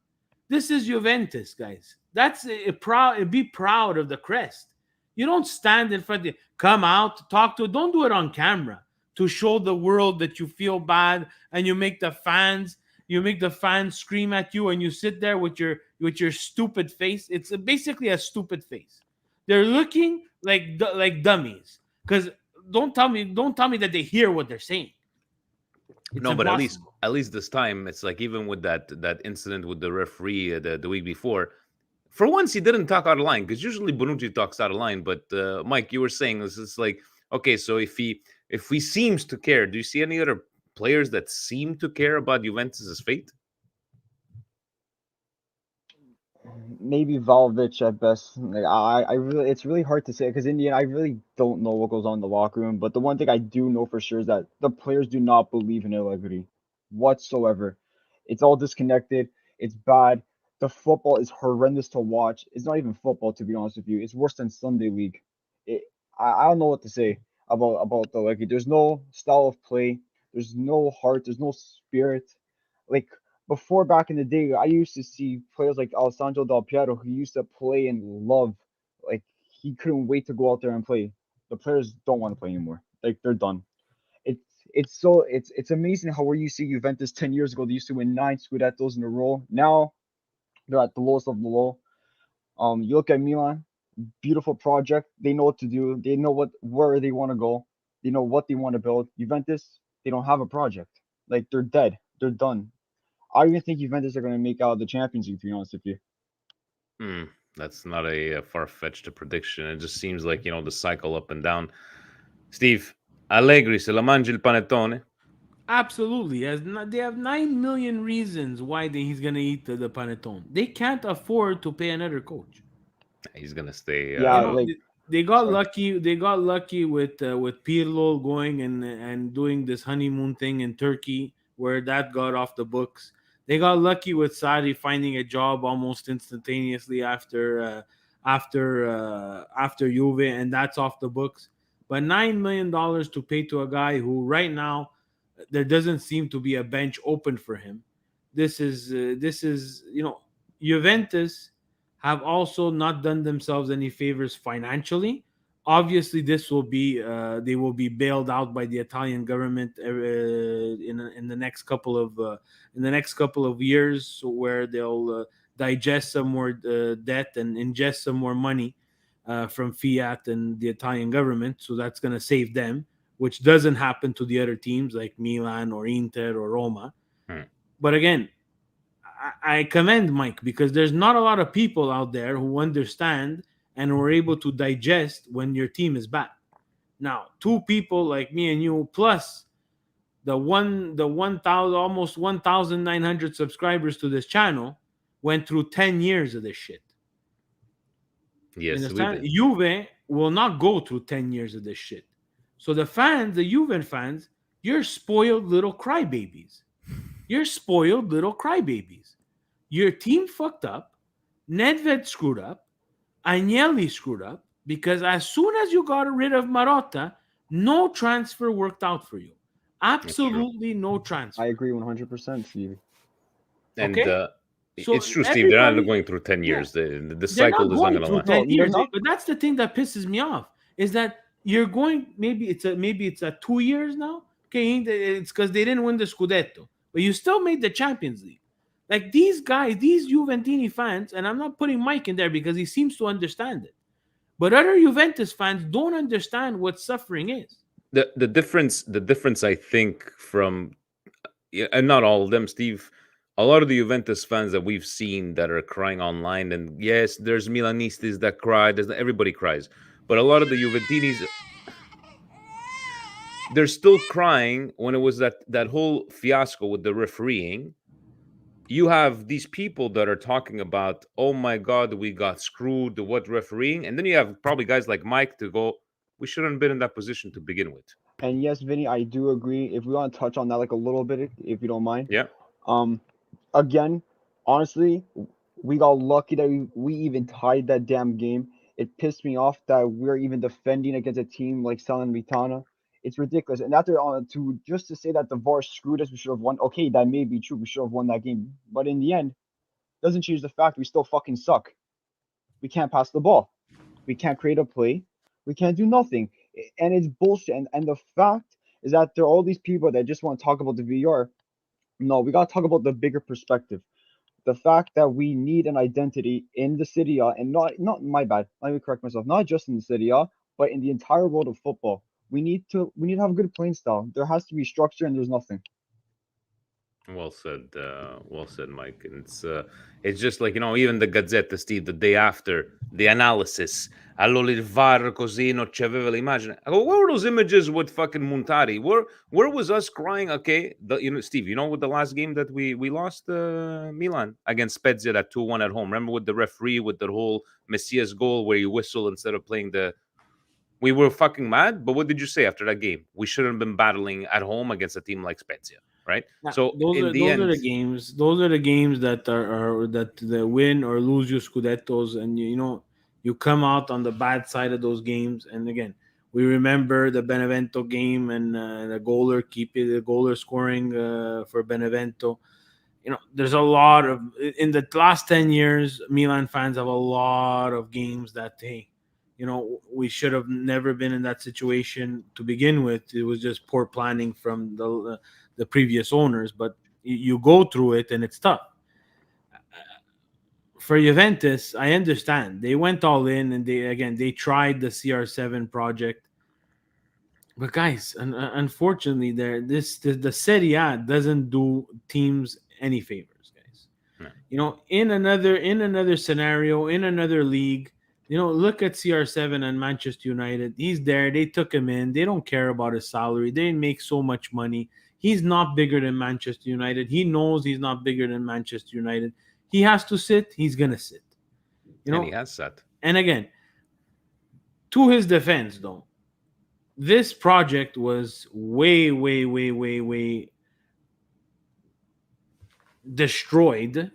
This is Juventus, guys. That's a proud. Be proud of the crest. You don't stand in front of. Come out, talk to. Don't do it on camera to show the world that you feel bad, and you make the fans. You make the fans scream at you, and you sit there with your stupid face. It's basically a stupid face. They're looking like dummies. Because don't tell me that they hear what they're saying. It's No, but impossible. at least this time, it's like even with that incident with the referee the week before, for once he didn't talk out of line, because usually Bonucci talks out of line. But Mike, you were saying this is like, okay, so if he seems to care, do you see any other players that seem to care about Juventus's fate? Maybe Valvich at best. Like I really, it's really hard to say because in the end, I really don't know what goes on in the locker room. But the one thing I do know for sure is that the players do not believe in Allegri whatsoever. It's all disconnected. It's bad. The football is horrendous to watch. It's not even football, to be honest with you. It's worse than Sunday League. It, I don't know what to say about the Allegri. There's no style of play. There's no heart. There's no spirit. Like before, back in the day, I used to see players like Alessandro Del Piero who used to play and love. Like he couldn't wait to go out there and play. The players don't want to play anymore. Like they're done. It's it's amazing how where you see Juventus 10 years ago, they used to win 9 Scudettos in a row. Now they're at the lowest of the low. You look at Milan, beautiful project. They know what to do. They know where they want to go. They know what they want to build. Juventus, they don't have a project. Like they're dead. They're done. I don't even think Juventus are going to make out the Champions League, to be honest with you. That's not a far-fetched prediction. It just seems like, the cycle up and down. Steve, Allegri se la mangia il panettone? Absolutely. They have 9 million reasons why he's going to eat the panettone. They can't afford to pay another coach. He's going to stay. They got lucky. They got lucky with Pirlo going and doing this honeymoon thing in Turkey, where that got off the books. They got lucky with Sarri finding a job almost instantaneously after Juve, and that's off the books. But $9 million to pay to a guy who right now there doesn't seem to be a bench open for him. This is Juventus have also not done themselves any favors financially. Obviously, this will be they will be bailed out by the Italian government in the next couple of years, where they'll digest some more debt and ingest some more money from Fiat and the Italian government. So that's going to save them, which doesn't happen to the other teams like Milan or Inter or Roma. But again, I commend Mike, because there's not a lot of people out there who understand and were able to digest when your team is bad. Now, two people like me and you, plus the 1,000, almost 1,900 subscribers to this channel, went through 10 years of this shit. Yes, Juve will not go through 10 years of this shit. So the Juve fans, you're spoiled little crybabies. You're spoiled little crybabies. Your team fucked up. Nedved screwed up. Agnelli screwed up, because as soon as you got rid of Marotta, no transfer worked out for you. Absolutely no transfer. I agree 100%, Steve. And okay? So it's true, Steve. They're not going through 10 years. Yeah. The cycle is not going to last. 10 years. But that's the thing that pisses me off, is that you're going, maybe it's a 2 years now. Okay, it's because they didn't win the Scudetto, but you still made the Champions League. Like these guys, these Juventini fans, and I'm not putting Mike in there because he seems to understand it, but other Juventus fans don't understand what suffering is. The difference, I think, from, and not all of them, Steve, a lot of the Juventus fans that we've seen that are crying online, and yes, there's Milanistas that cry, everybody cries, but a lot of the Juventinis, they're still crying when it was that whole fiasco with the refereeing. You have these people that are talking about, oh my God, we got screwed, what refereeing? And then you have probably guys like Mike to go, we shouldn't have been in that position to begin with. And yes, Vinny, I do agree. If we want to touch on that like a little bit, if you don't mind. Yeah. Um, Again, honestly, we got lucky that we even tied that damn game. It pissed me off that we're even defending against a team like Salernitana. It's ridiculous. And after to say that the VAR screwed us, we should have won. Okay, that may be true. We should have won that game. But in the end, doesn't change the fact we still fucking suck. We can't pass the ball. We can't create a play. We can't do nothing. And it's bullshit. And the fact is that there are all these people that just want to talk about the VAR. No, we got to talk about the bigger perspective. The fact that we need an identity in the Serie A, and not my bad. Let me correct myself. Not just in the Serie A, but in the entire world of football. We need to have a good playing style. There has to be structure, and there's nothing. Well said, Mike. And it's just like, even the Gazzetta, Steve, the day after the analysis. Allora il VAR così non c'aveva l'immagine. I go, where were those images with fucking Montari? Where was us crying? Okay, Steve, with the last game that we lost Milan against Spezia, that 2-1 at home. Remember with the referee with the whole Messias goal where you whistle instead of playing the. We were fucking mad, but what did you say after that game? We shouldn't have been battling at home against a team like Spezia. Right. Yeah, so those in are the end, the games. Those are the games that are that the win or lose your scudettos, and you come out on the bad side of those games. And again, we remember the Benevento game and the goaler scoring for Benevento. There's a lot of in the last 10 years, Milan fans have a lot of games that we should have never been in that situation to begin with. It was just poor planning from the previous owners, but you go through it and it's tough. For Juventus, I understand. They went all in and they tried the CR7 project. But guys, unfortunately, the Serie A doesn't do teams any favors, guys. No. In another scenario, in another league, look at CR7 and Manchester United. He's there. They took him in. They don't care about his salary. They make so much money. He's not bigger than Manchester United. He knows he's not bigger than Manchester United. He has to sit. He's going to sit. And he has sat. And again, to his defense, though, this project was way, way, way, way, way destroyed,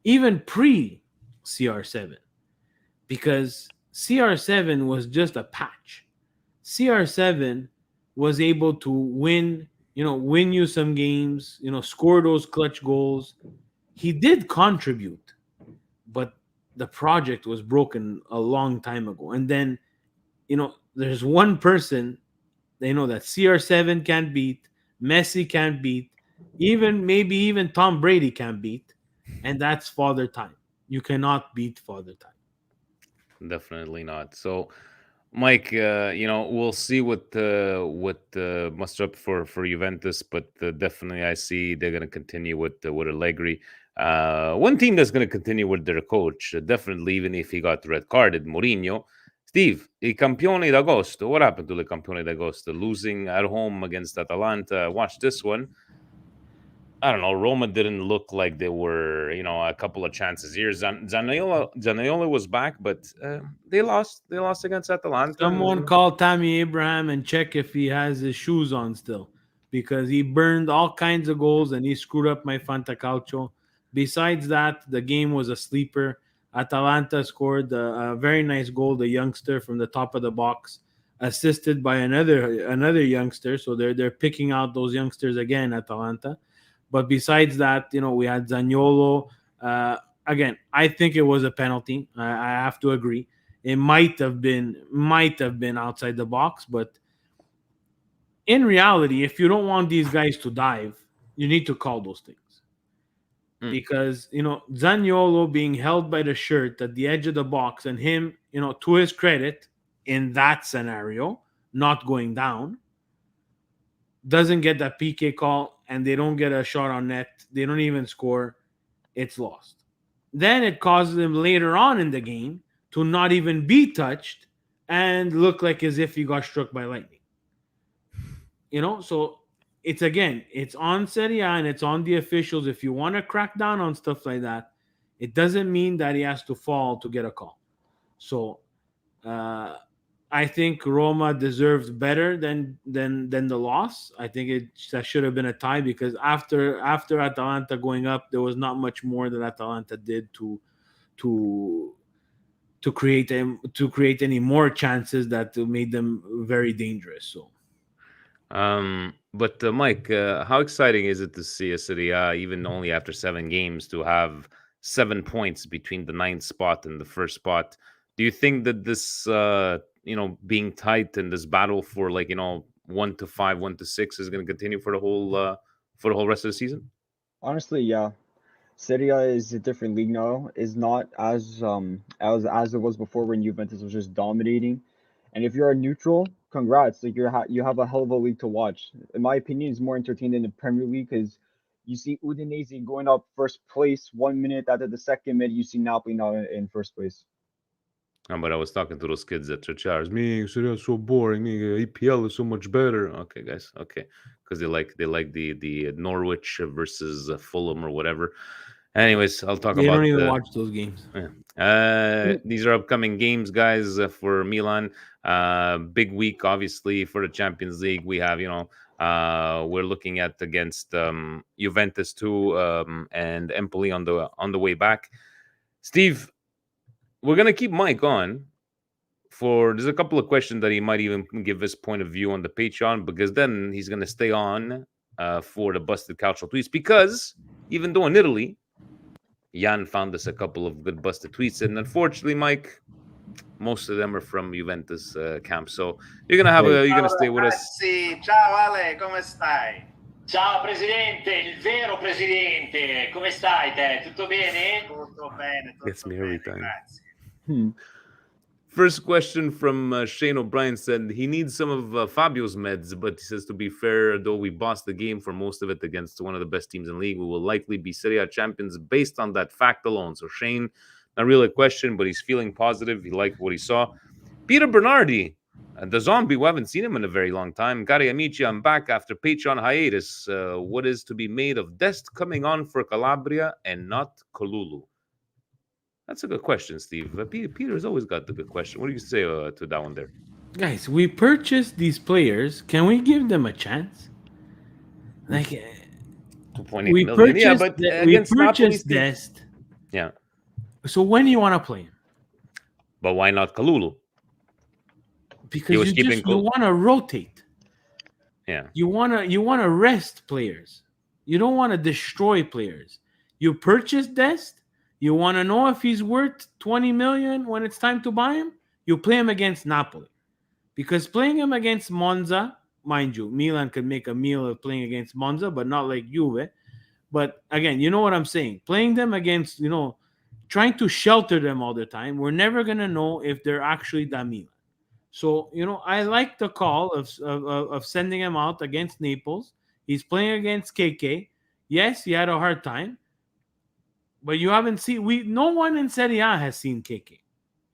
even pre-CR7. Because CR7 was just a patch. CR7 was able to win you some games, score those clutch goals. He did contribute, but the project was broken a long time ago. And then, there's one person that CR7 can't beat, Messi can't beat, maybe even Tom Brady can't beat, and that's Father Time. You cannot beat Father Time. Definitely not. So, Mike, we'll see what muster up for Juventus, but definitely I see they're going to continue with Allegri. One team that's going to continue with their coach, definitely, even if he got red carded, Mourinho. Steve, I campioni d'Agosto. What happened to the campioni d'Agosto? Losing at home against Atalanta. Watch this one. I don't know. Roma didn't look like they were, a couple of chances here. Zaniolo was back, but they lost. They lost against Atalanta. Someone call Tammy Abraham and check if he has his shoes on still, because he burned all kinds of goals and he screwed up my Fanta Calcio. Besides that, the game was a sleeper. Atalanta scored a very nice goal, the youngster from the top of the box, assisted by another youngster. So they're picking out those youngsters again, Atalanta. But besides that, we had Zaniolo. Again, I think it was a penalty. I have to agree. It might have been outside the box, but in reality, if you don't want these guys to dive, you need to call those things. Because, Zaniolo being held by the shirt at the edge of the box and him, to his credit, in that scenario, not going down, doesn't get that PK call, and they don't get a shot on net. They don't even score. It's lost. Then it causes them later on in the game to not even be touched and look like as if he got struck by lightning. So it's on Serie A and it's on the officials. If you want to crack down on stuff like that, it doesn't mean that he has to fall to get a call. So I think Roma deserved better than the loss. I think that should have been a tie because after Atalanta going up, there was not much more that Atalanta did to create any more chances that made them very dangerous. So. But Mike, how exciting is it to see a Serie A, even only after 7 games, to have 7 points between the 9th spot and the first spot? Do you think that this, being tight and this battle for 1 to 5, 1 to 6 is going to continue for the whole rest of the season? Honestly, yeah. Serie A is a different league now. It's not as it was before when Juventus was just dominating. And if you're a neutral, congrats! Like you have a hell of a league to watch. In my opinion, it's more entertaining than the Premier League because you see Udinese going up first place 1 minute after the second minute. You see Napoli now in first place. But I was talking to those kids at church hours. Me, Serie A is so boring. Me, EPL is so much better. Okay, guys. Okay, because they like the Norwich versus Fulham or whatever. Anyways, I'll talk They about. Don't even watch those games. These are upcoming games, guys, for Milan. Big week, obviously, for the Champions League. We have, we're looking at against Juventus too, and Empoli on the way back. Steve, we're gonna keep Mike on. There's a couple of questions that he might even give his point of view on the Patreon, because then he's gonna stay on for the Busted Calcio tweets, because even though in Italy, Jan found us a couple of good busted tweets, and unfortunately, Mike, most of them are from Juventus camp. So you're gonna stay with us. Ciao Ale, come stai? Ciao Presidente, il vero Presidente, come stai te? Tutto bene? Tutto bene, Gets me every time. grazie. First question from Shane O'Brien said he needs some of Fabio's meds, but he says, to be fair, though we bossed the game for most of it against one of the best teams in the league, we will likely be Serie A champions based on that fact alone. So Shane, not really a question, but he's feeling positive. He liked what he saw. Peter Bernardi, the zombie, we haven't seen him in a very long time. Cari amici, I'm back after Patreon hiatus. What is to be made of Dest coming on for Calabria and not Kalulu? That's a good question, Steve. Peter's always got the good question. What do you say to that one there? Guys, we purchased these players. Can we give them a chance? Like 2.8 we million. purchased, Yeah, but we against Napoli, purchased Steve. Dest. Yeah, So when do you want to play him? but why not Kalulu? Because you want to rotate. Yeah, You want to rest players. You don't want to destroy players. You purchase Dest. You want to know if he's worth 20 million when it's time to buy him? You play him against Napoli. Because playing him against Monza, mind you, Milan could make a meal of playing against Monza, but not like Juve. But again, you know what I'm saying? Playing them against, trying to shelter them all the time, we're never going to know if they're actually that Milan. So, I like the call of sending him out against Naples. He's playing against KK. Yes, he had a hard time. But you haven't seen, no one in Serie A has seen KK.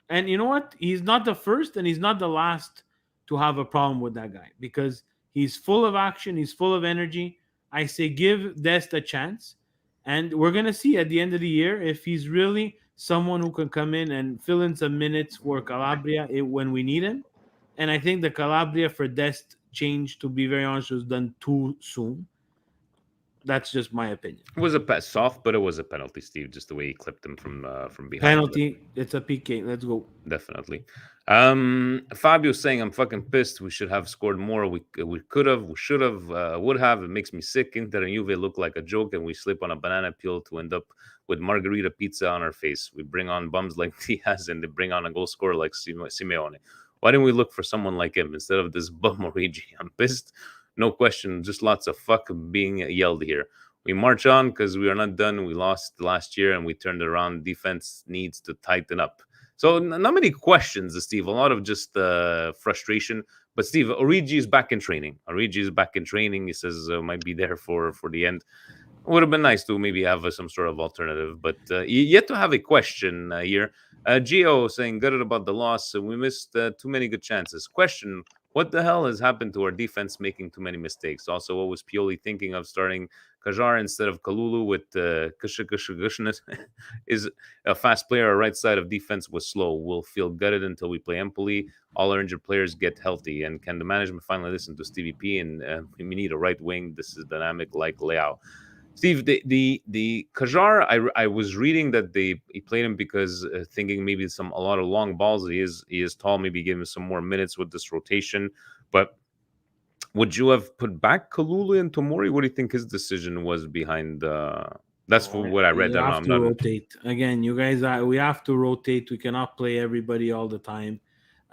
And you know what? He's not the first and he's not the last to have a problem with that guy, because he's full of action. He's full of energy. I say give Dest a chance. And we're going to see at the end of the year if he's really someone who can come in and fill in some minutes for Calabria when we need him. And I think the Calabria for Dest change, to be very honest, was done too soon. That's just my opinion. it was a soft, but it was a penalty, Steve. Just the way he clipped him from behind. Penalty. It's a PK. Let's go. Definitely. Fabio's saying, I'm fucking pissed. We should have scored more. We could have, we should have, would have. It makes me sick. Inter and Juve look like a joke, and we slip on a banana peel to end up with margarita pizza on our face. We bring on bums like Diaz, and they bring on a goal scorer like Simeone. Why didn't we look for someone like him instead of this bum Origi? I'm pissed. No question. Just lots of fuck being yelled here. We march on because we are not done. We lost last year and we turned it around. Defense needs to tighten up. So not many questions, Steve. A lot of just frustration. But Steve, Origi is back in training. He says might be there for the end. It would have been nice to maybe have some sort of alternative. But yet to have a question here. Gio saying, gutted about the loss. We missed too many good chances. Question, what the hell has happened to our defense making too many mistakes? Also, what was Pioli thinking of starting Kajar instead of Kalulu with Kushneshness is a fast player. Our right side of defense was slow. We'll feel gutted until we play Empoli. All our injured players get healthy. And can the management finally listen to Stevie P? And we need a right wing. This is dynamic like Leao. Steve, the Kajar, I was reading that he played him because thinking maybe a lot of long balls. He is tall. Maybe give him some more minutes with this rotation. But would you have put back Kalulu and Tomori? What do you think his decision was behind? That's what I read. You I have don't know. to rotate again. You guys, we have to rotate. We cannot play everybody all the time.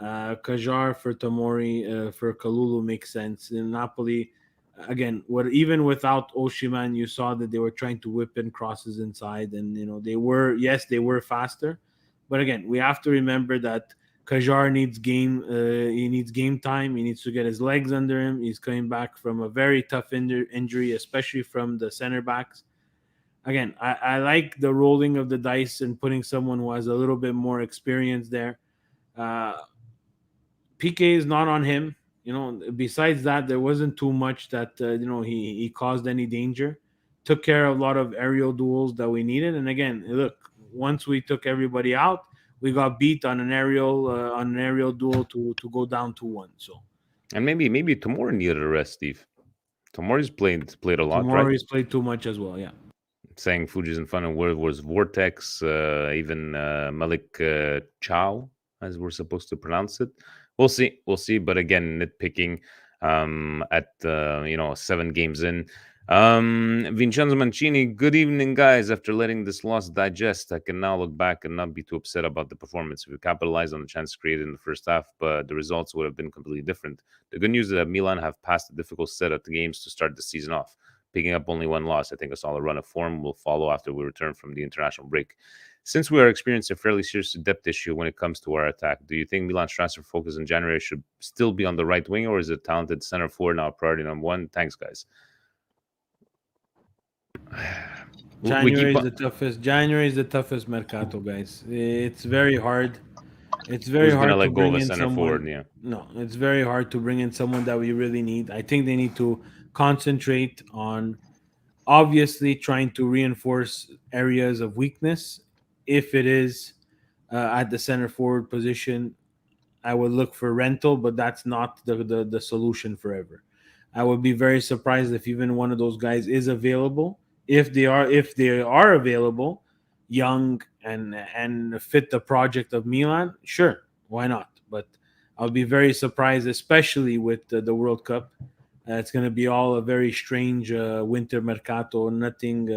Kajar for Tomori, for Kalulu makes sense. In Napoli, again, even without Oshiman, you saw that they were trying to whip in crosses inside, and they were faster. But again, we have to remember that Kajar needs game. He needs game time. He needs to get his legs under him. He's coming back from a very tough injury, especially from the center backs. Again, I like the rolling of the dice and putting someone who has a little bit more experience there. PK is not on him. Besides that, there wasn't too much that he caused any danger. Took care of a lot of aerial duels that we needed. And again, look, once we took everybody out, we got beat on an aerial duel to go down 2-1. So, and maybe Tomori needed a rest, Steve. Tomori's played a lot, right? Tomori's played too much as well, yeah. Saying Fuji's in front of where was Vortex, even Malik Chow, as we're supposed to pronounce it. We'll see. But again, nitpicking at 7 games in. Vincenzo Mancini, good evening, guys. After letting this loss digest, I can now look back and not be too upset about the performance. We capitalized on the chance created in the first half, but the results would have been completely different. The good news is that Milan have passed a difficult set of the games to start the season off. Picking up only 1 loss, I think a solid run of form will follow after we return from the international break. Since we are experiencing a fairly serious depth issue when it comes to our attack, do you think Milan's transfer focus in January should still be on the right wing, or is it talented center forward now priority number 1? Thanks, guys. January is the toughest mercato, guys. It's very hard. It's very hard to bring in someone. Yeah. No, it's very hard to bring in someone that we really need. I think they need to concentrate on obviously trying to reinforce areas of weakness. If it is at the center forward position, I would look for rental, but that's not the solution forever. I would be very surprised if even one of those guys is available. If they are available, young and fit the project of Milan, sure, why not? But I'll be very surprised, especially with the World Cup. It's going to be all a very strange winter mercato. Nothing.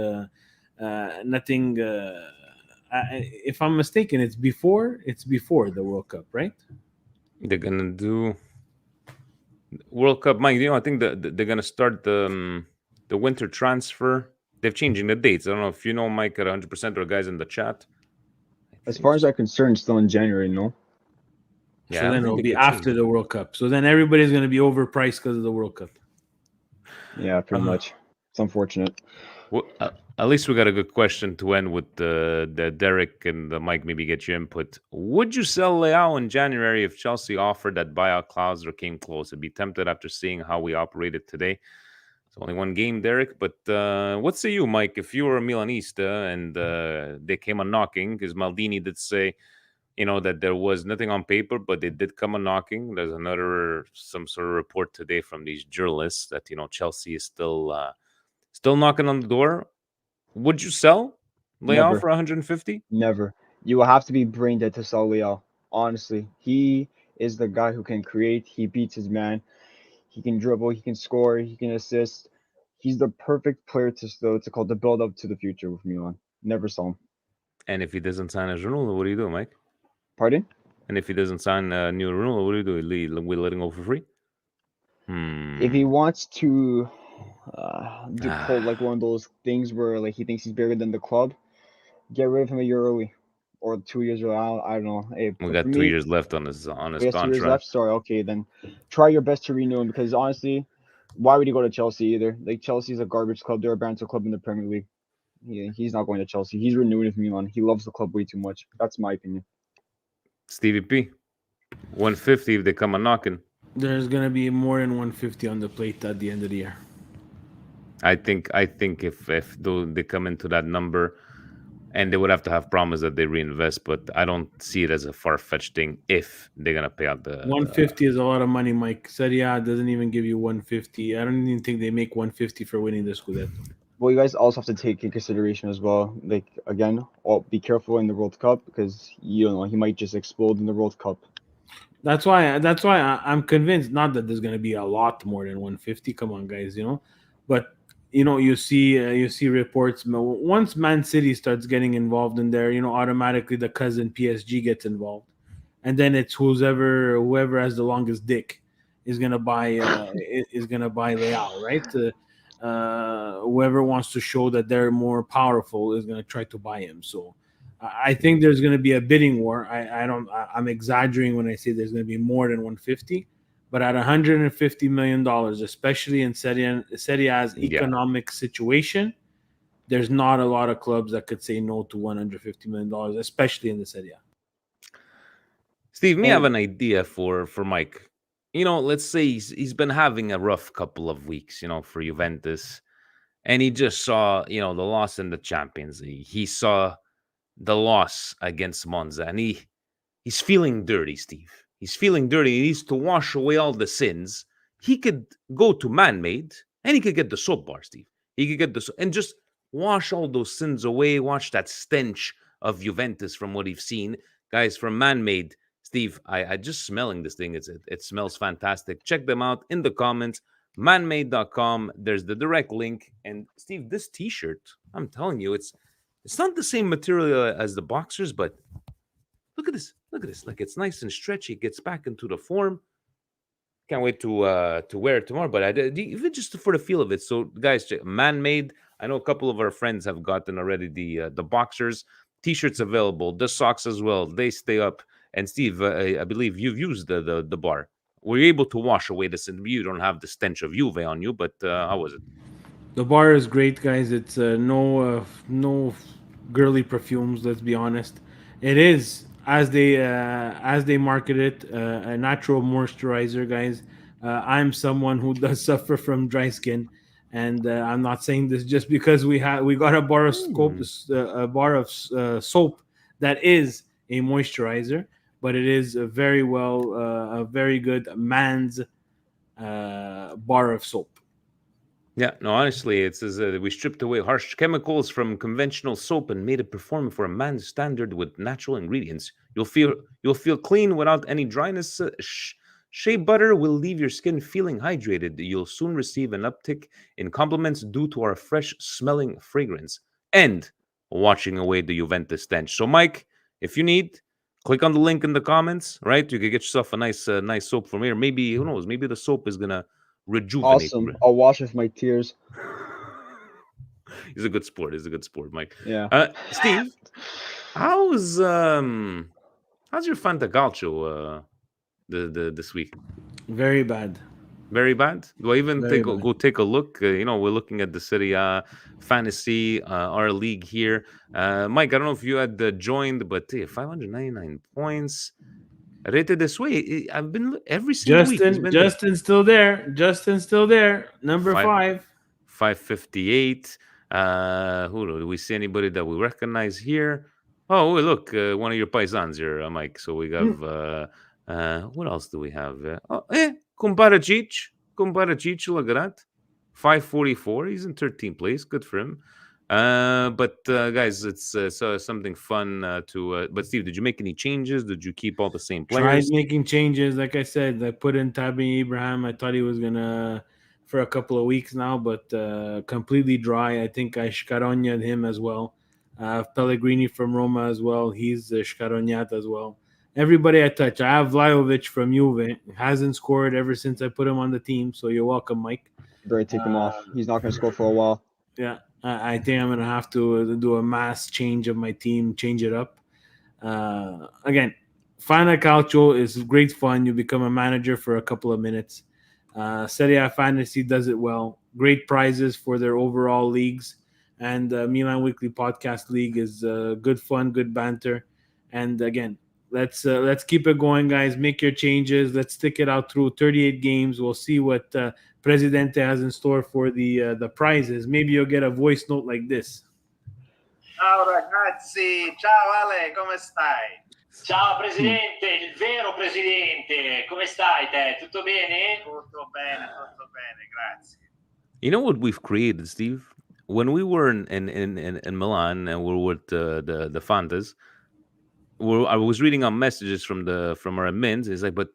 If I'm mistaken, it's before the World Cup, right? They're gonna do World Cup, Mike. I think they're gonna start the winter transfer. They're changing the dates. I don't know if you know, Mike, at 100%, or guys in the chat. As far as I'm concerned, still in January, no? Yeah, so then it'll be after the World Cup. So then everybody's going to be overpriced because of the World Cup. Yeah, pretty much. It's unfortunate. Well, at least we got a good question to end with the Derek and the Mike. Maybe get your input. Would you sell Leao in January if Chelsea offered that buyout clause or came close? I'd be tempted after seeing how we operated today. It's only 1 game, Derek. But what say you, Mike? If you were a Milanista and they came on knocking, because Maldini did say, that there was nothing on paper, but they did come on knocking. There's some sort of report today from these journalists that, Chelsea is still knocking on the door. Would you sell Leao for 150? Never. You will have to be brain dead to sell Leao. Honestly, he is the guy who can create. He beats his man. He can dribble. He can score. He can assist. He's the perfect player to build up to the future with Milan. Never sell him. And if he doesn't sign a renewal, what do you do, Mike? Pardon? And if he doesn't sign a new renewal, what do you do? We let him go for free? If he wants to pull like one of those things where like he thinks he's bigger than the club, get rid of him a year early or 2 years early. I don't know. Hey, we got 2 years left on his contract. 2 years left. Sorry. Okay, then try your best to renew him, because honestly, why would he go to Chelsea either? Like, Chelsea's a garbage club. They're a banter club in the Premier League. Yeah, he's not going to Chelsea. He's renewing with Milan. He loves the club way too much. That's my opinion. Stevie P, 150 if they come a knocking. There's going to be more than 150 on the plate at the end of the year. I think if they come into that number, and they would have to have promise that they reinvest, but I don't see it as a far-fetched thing if they're gonna pay out the 150 is a lot of money, Mike. Serie A doesn't even give you 150. I don't even think they make 150 for winning the Scudetto. Well, you guys also have to take in consideration as well. Like again, be careful in the World Cup because you don't know he might just explode in the World Cup. That's why I'm convinced not that there's going to be a lot more than 150. Come on, guys, but you see reports once Man City starts getting involved in there, automatically the cousin PSG gets involved, and then it's whoever has the longest dick is gonna buy Leao, right? Whoever wants to show that they're more powerful is gonna try to buy him. So I think there's going to be a bidding war. I'm exaggerating when I say there's going to be more than 150, but at $150 million, especially in Serie A's economic situation, there's not a lot of clubs that could say no to $150 million, especially in the Serie A. Steve, me have an idea for Mike. Let's say he's been having a rough couple of weeks, for Juventus, and he just saw, the loss in the Champions League. He saw the loss against Monza, and he's feeling dirty, Steve. He's feeling dirty. He needs to wash away all the sins. He could go to Manmade, and he could get the soap bar, Steve. He could get and just wash all those sins away, wash that stench of Juventus from what he's seen. Guys, from Manmade, Steve, I just smelling this thing. It smells fantastic. Check them out in the comments. Manmade.com. There's the direct link. And Steve, this t-shirt, I'm telling you, it's not the same material as the boxers, but look at this. Look at this. Like, it's nice and stretchy. It gets back into the form. Can't wait to wear it tomorrow. But even just for the feel of it. So, guys, Man-Made. I know a couple of our friends have gotten already the boxers. T-shirts available. The socks as well. They stay up. And Steve, I believe you've used the bar. Were you able to wash away this? And you don't have the stench of Juve on you, but how was it? The bar is great, guys. It's no girly perfumes. Let's be honest. It is as they market it, a natural moisturizer, guys. I'm someone who does suffer from dry skin, and I'm not saying this just because we got a bar of soap that is a moisturizer, but it is a very good man's bar of soap. Yeah, no, honestly, it says we stripped away harsh chemicals from conventional soap and made it perform for a man's standard with natural ingredients. You'll feel clean without any dryness. Shea butter will leave your skin feeling hydrated. You'll soon receive an uptick in compliments due to our fresh smelling fragrance and washing away the Juventus stench. So, Mike, if you need, click on the link in the comments. Right, you could get yourself a nice soap from here. Maybe, who knows? Maybe the soap is gonna rejuvenate. Awesome. I'll wash with my tears. He's a good sport. Mike. Yeah. Steve, how's your Fanta Calcio this week? Very bad. Very bad. Do I even Very go take a look? We're looking at the Serie A Fantasy, our league here. Mike, I don't know if you had joined, but 599 points. Rated this way. I've been every single week. Justin's still there. Number 5. 558. Who do we see? Anybody that we recognize here? Oh, look, one of your paisans here, Mike. So we have what else do we have? Kumparacic. Look at that. 544. He's in 13th place. Good for him. But guys, it's something fun to. But Steve, did you make any changes? Did you keep all the same players? Tried making changes. Like I said, I put in Tammy Abraham. I thought he was gonna for a couple of weeks now, but completely dry. I think I Shkaronia'd him as well. Pellegrini from Roma as well. He's Shkaroniat as well. Everybody I touch. I have Vlahovic from Juve. Hasn't scored ever since I put him on the team. So you're welcome, Mike. Better take him off. He's not going to score for a while. Yeah, I think I'm going to have to do a mass change of my team, change it up. Again, Fanta Calcio is great fun. You become a manager for a couple of minutes. Serie A Fantasy does it well. Great prizes for their overall leagues. And Milan Weekly Podcast League is good fun, good banter. And again, let's keep it going, guys. Make your changes. Let's stick it out through 38 games. We'll see what Presidente has in store for the prizes. Maybe you'll get a voice note like this. Ciao ragazzi, ciao Ale, come stai? Ciao Presidente, il vero Presidente, come stai te? Tutto bene? Tutto bene, grazie. You know what we've created, Steve? When we were in Milan and we were with the Fantas, I was reading out messages from our admins. It's like, but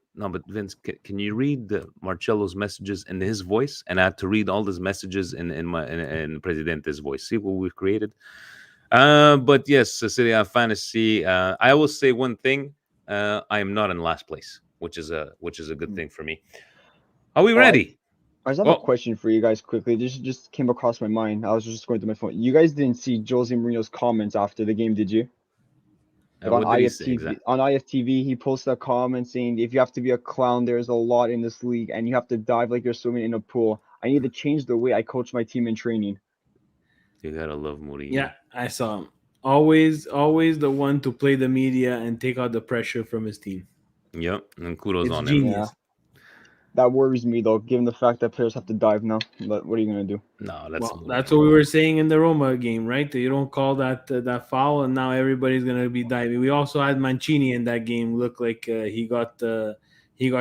Vince, can you read Marcello's messages in his voice? And I had to read all these messages in Presidente's voice. See what we've created? But yes, Serie A Fantasy. I will say one thing: I am not in last place, which is a good thing for me. Are we ready? I just have a question for you guys quickly. This just came across my mind. I was just going through my phone. You guys didn't see Jose Mourinho's comments after the game, did you? What did he say exactly? On IFTV, he posted a comment saying, if you have to be a clown, there's a lot in this league, and you have to dive like you're swimming in a pool. I need to change the way I coach my team in training. You gotta love Mourinho. Yeah, I saw him. Always the one to play the media and take out the pressure from his team. Yep, and kudos It's on genius. him. Yeah. That worries me, though, given the fact that players have to dive now. But what are you going to do? No, that's what we were saying in the Roma game, right? That you don't call that foul, and now everybody's going to be diving. We also had Mancini in that game. Look like he got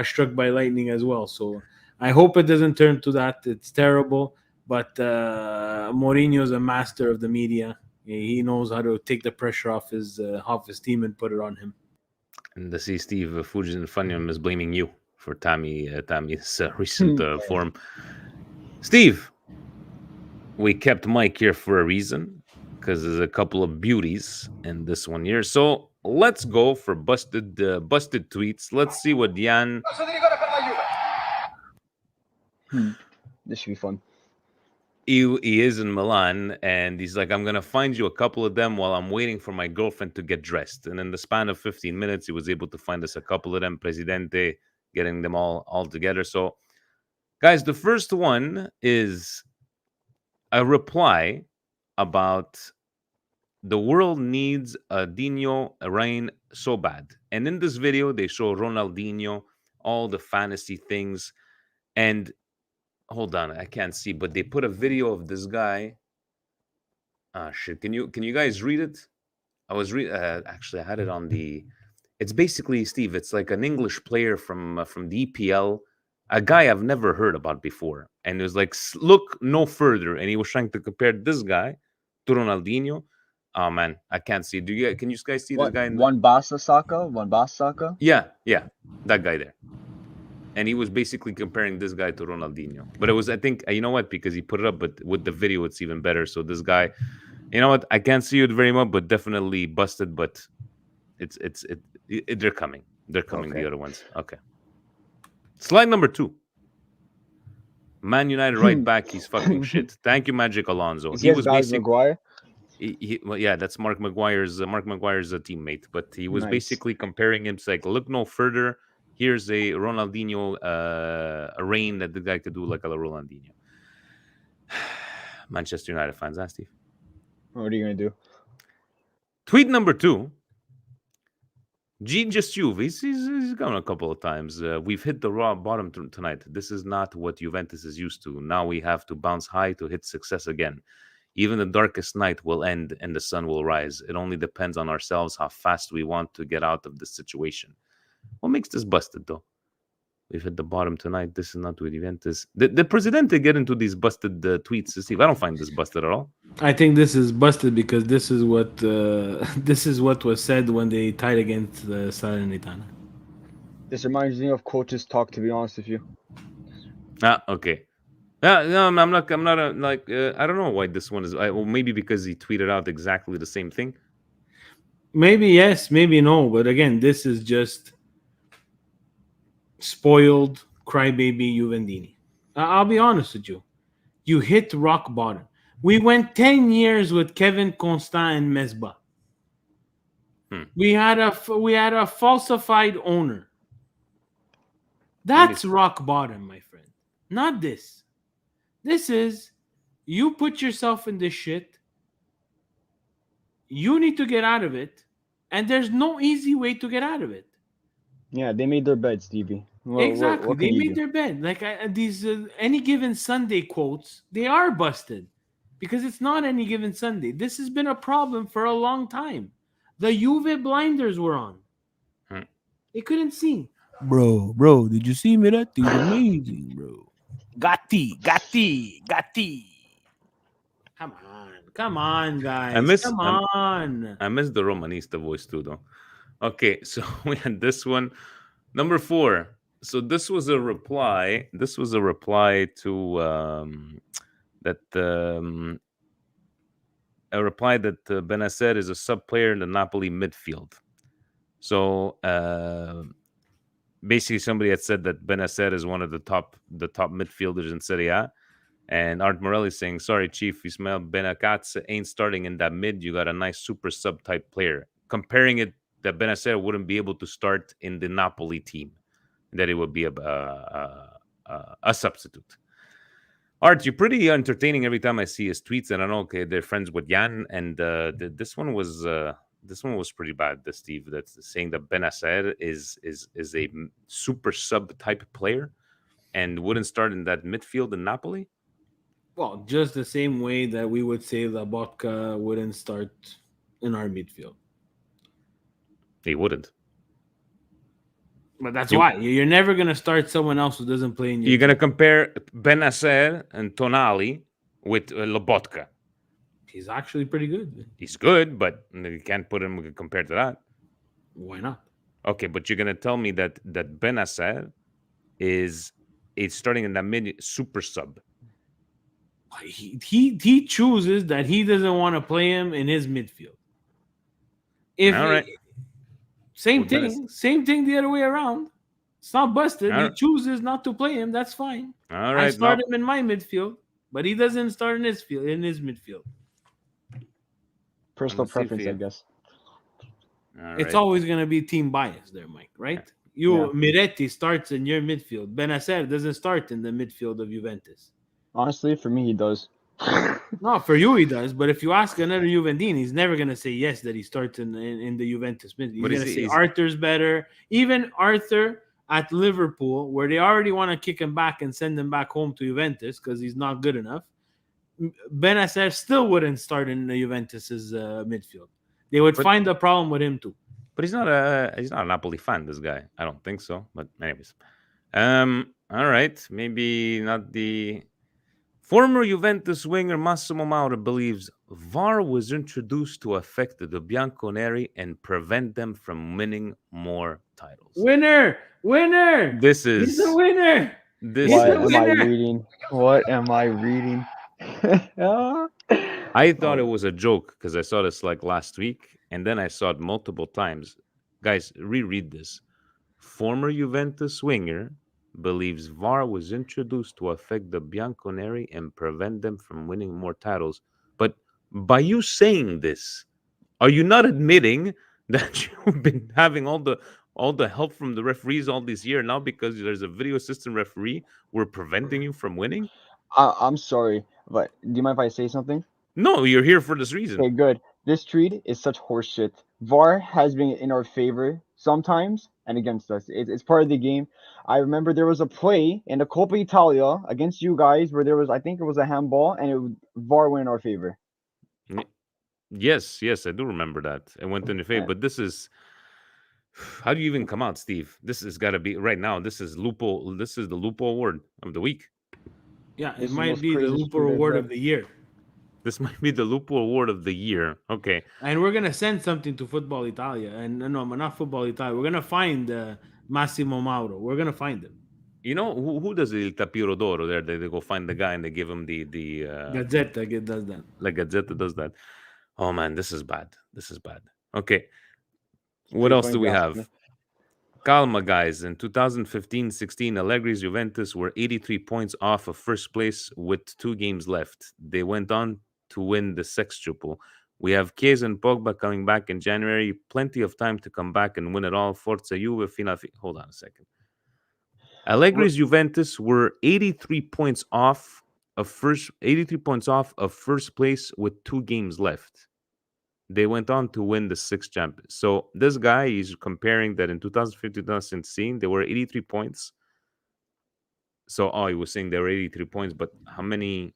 struck by lightning as well. So I hope it doesn't turn to that. It's terrible. But Mourinho is a master of the media. He knows how to take the pressure off his team and put it on him. And see Steve Fujin Fanium is blaming you for Tammy's recent form. Steve, we kept Mike here for a reason, because there's a couple of beauties in this one here. So let's go for busted tweets. Let's see what Jan. This should be fun. He is in Milan, and he's like, I'm going to find you a couple of them while I'm waiting for my girlfriend to get dressed. And in the span of 15 minutes, he was able to find us a couple of them, Presidente, getting them all together. So, guys, the first one is a reply about the world needs a Dino rain so bad. And in this video, they show Ronaldinho, all the fantasy things, and hold on, I can't see, but they put a video of this guy. Shit, can you guys read it? I was actually I had it on the. It's basically, Steve, it's like an English player from the EPL, a guy I've never heard about before, and it was like, look no further, and he was trying to compare this guy to Ronaldinho. Oh man, I can't see. Can you guys see this guy? One Basa Saka? Yeah, that guy there. And he was basically comparing this guy to Ronaldinho. But it was, I think, you know what? Because he put it up, but with the video, it's even better. So this guy, you know what? I can't see it very much, but definitely busted. But they're coming. They're coming, okay. The other ones. Okay. Slide number 2. Man United right back. He's fucking shit. Thank you, Magic Alonso. He was basically Maguire. Well, yeah, that's Mark Maguire's a teammate. But he was basically comparing him to like, look no further. Here's a Ronaldinho a reign that the guy could do like a Ronaldinho. Manchester United fans, Steve? What are you going to do? Tweet number 2. Just Juve. He's gone a couple of times. We've hit the raw bottom tonight. This is not what Juventus is used to. Now we have to bounce high to hit success again. Even the darkest night will end and the sun will rise. It only depends on ourselves how fast we want to get out of this situation. What makes this busted, though? We've hit the bottom tonight. This is not with Juventus. The Presidente get into these busted tweets, Steve. I don't find this busted at all. I think this is busted because this is what was said when they tied against Salernitana. This reminds me of coaches talk, to be honest with you. Okay. No, I'm not. I don't know why this one is. Well, maybe because he tweeted out exactly the same thing. Maybe yes, maybe no. But again, this is just spoiled crybaby Juventini. I'll be honest with you. You hit rock bottom. We went 10 years with Kevin Constant and Mesba. We had a falsified owner. That's rock bottom, my friend. Not this. This is you put yourself in this shit. You need to get out of it, and there's no easy way to get out of it. Yeah, they made their bed, Stevie. Exactly, What they can you made do? their bed. Like these any given Sunday quotes, they are busted because it's not any given Sunday. This has been a problem for a long time. The Juve blinders were on. Hmm. They couldn't see. Bro, did you see Miretti's amazing, bro? Gatti. Come on, guys. Come on. I miss the Romanista voice too, though. Okay, so we had this one, number 4. So this was a reply. This was a reply to that a reply that Benacer is a sub player in the Napoli midfield. So basically, somebody had said that Benacer is one of the top midfielders in Serie A. And Art Morelli saying, sorry, Chief, Ismail Benacazza ain't starting in that mid. You got a nice super sub type player. Comparing it that Benacer wouldn't be able to start in the Napoli team, that it would be a substitute. Art, you're pretty entertaining every time I see his tweets, and I know okay they're friends with Jan, and this one was pretty bad. The Steve that's saying that Benacer is a super sub type player and wouldn't start in that midfield in Napoli. Well, just the same way that we would say Lobotka wouldn't start in our midfield. He wouldn't. But that's why. You're never going to start someone else who doesn't play in your You're going to compare Benacer and Tonali with Lobotka. He's actually pretty good. He's good, but you can't put him compared to that. Why not? Okay, but you're going to tell me that Benacer is starting in that mid super sub. He chooses that he doesn't want to play him in his midfield. All right. Same thing the other way around. It's not busted. He chooses not to play him. That's fine. All right. I start him in my midfield, but he doesn't start in his midfield. Personal preference, I guess. It's always going to be team bias there, Mike, right? Miretti starts in your midfield. Benacer doesn't start in the midfield of Juventus. Honestly, for me, he does. No, for you he does. But if you ask another Juventino, he's never going to say yes that he starts in the Juventus midfield. He's going to say Arthur's better. Even Arthur at Liverpool, where they already want to kick him back and send him back home to Juventus because he's not good enough, Benacer still wouldn't start in the Juventus's midfield. They would find a problem with him too. But he's not a Napoli fan, this guy. I don't think so. But anyways. All right. Maybe not the former Juventus winger Massimo Mauro believes VAR was introduced to affect the Bianconeri and prevent them from winning more titles. Winner! He's a winner. What am I reading? I thought it was a joke because I saw this like last week, and then I saw it multiple times. Guys, reread this. Former Juventus winger believes VAR was introduced to affect the Bianconeri and prevent them from winning more titles. But by you saying this, are you not admitting that you've been having all the help from the referees all these years now because there's a video assistant referee we're preventing you from winning? I'm sorry, but do you mind if I say something? No, you're here for this reason. Okay, good. This treat is such horseshit. VAR has been in our favor sometimes and against us. It's part of the game. I remember there was a play in the Coppa Italia against you guys where I think it was a handball, and VAR went in our favor. Yes, I do remember that. It went in your favor, but this is... How do you even come out, Steve? This has got to be right now. This is Lupo. This is the Lupo Award of the week. Yeah, it might be the Lupo Award of the year. This might be the Lupo Award of the year. Okay. And we're going to send something to Football Italia. And no, not Football Italia. We're going to find Massimo Mauro. We're going to find him. You know, who does the Tapiro d'Oro there? They go find the guy and they give him the Gazzetta does that. Like Gazzetta does that. Oh, man, this is bad. Okay. What else do we have? Calma, guys. In 2015-16, Allegri's Juventus were 83 points off of first place with 2 games left. They went on to win the sextuple. We have Chiesa and Pogba coming back in January. Plenty of time to come back and win it all. Forza Juve, hold on a second. Allegri's Juventus were 83 points off of first place with 2 games left. they went on to win the 6th champions. So this guy is comparing that in 2015-2016 they were 83 points. So he was saying they were 83 points, but how many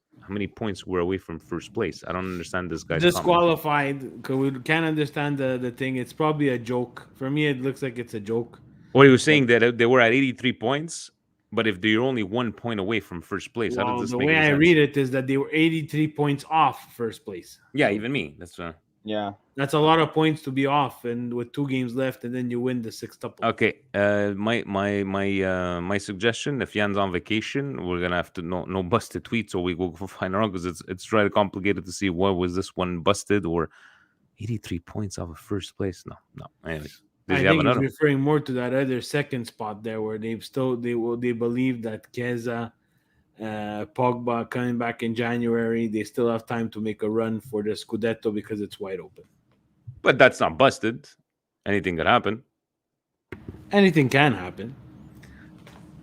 points were away from first place? I don't understand this guy's comment. Disqualified because we can't understand the thing. It's probably a joke. For me, it looks like it's a joke. Well, he was saying that they were at 83 points, but if they're only 1 point away from first place, how does this The make way any I sense? read it is that they were 83 points off first place. Yeah, even me. That's Yeah. That's a lot of points to be off, and with 2 games left, and then you win the 6th tuple. okay. My suggestion: if Jan's on vacation, we're gonna have to no busted tweets, so we go find out because it's rather complicated to see what was this one busted or 83 points off of first place. No. Anyways, I think he's referring more to that other second spot there, where they believe that Chiesa, Pogba coming back in January, they still have time to make a run for the Scudetto because it's wide open. But that's not busted. Anything could happen. Anything can happen.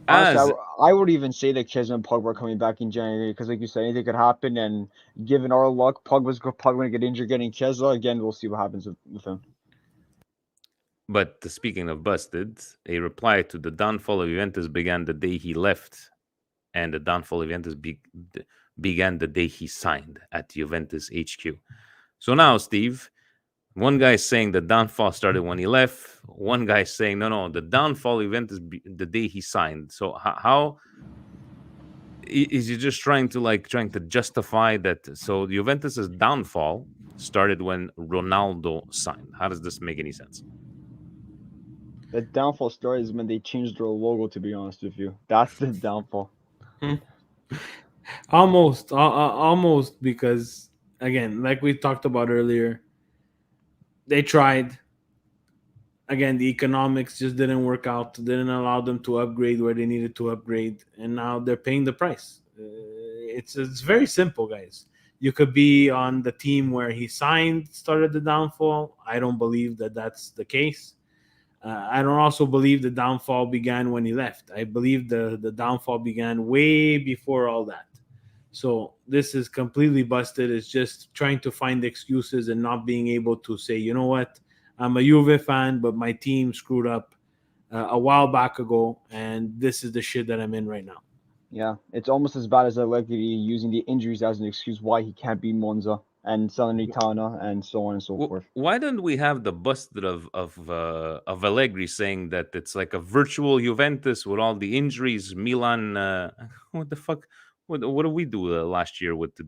Honestly, I would even say that Chiesa and Pogba are coming back in January because, like you said, anything could happen. And given our luck, Pogba's probably going to get injured getting Chiesa. Again, we'll see what happens with him. But speaking of busted, a reply to the downfall of Juventus began the day he left, and the downfall of Juventus began the day he signed at Juventus HQ. So now, Steve, one guy is saying the downfall started when he left. One guy is saying, no, the downfall of Juventus the day he signed. So how is he just trying to justify that? So Juventus's downfall started when Ronaldo signed. How does this make any sense? The downfall started when they changed their logo, to be honest with you. That's the downfall. Almost, because, again, like we talked about earlier, they tried. Again, the economics just didn't work out, didn't allow them to upgrade where they needed to upgrade, and now they're paying the price. It's very simple, guys. You could be on the team where he started the downfall. I don't believe that that's the case. I don't also believe the downfall began when he left. I believe the downfall began way before all that. So this is completely busted. It's just trying to find excuses and not being able to say, you know what, I'm a Juve fan, but my team screwed up a while back ago, and this is the shit that I'm in right now. Yeah, it's almost as bad as Allegri using the injuries as an excuse why he can't beat Monza and Salernitana and so on and so forth. Why don't we have the busted of Allegri saying that it's like a virtual Juventus with all the injuries? Milan, what the fuck? What do we do last year with the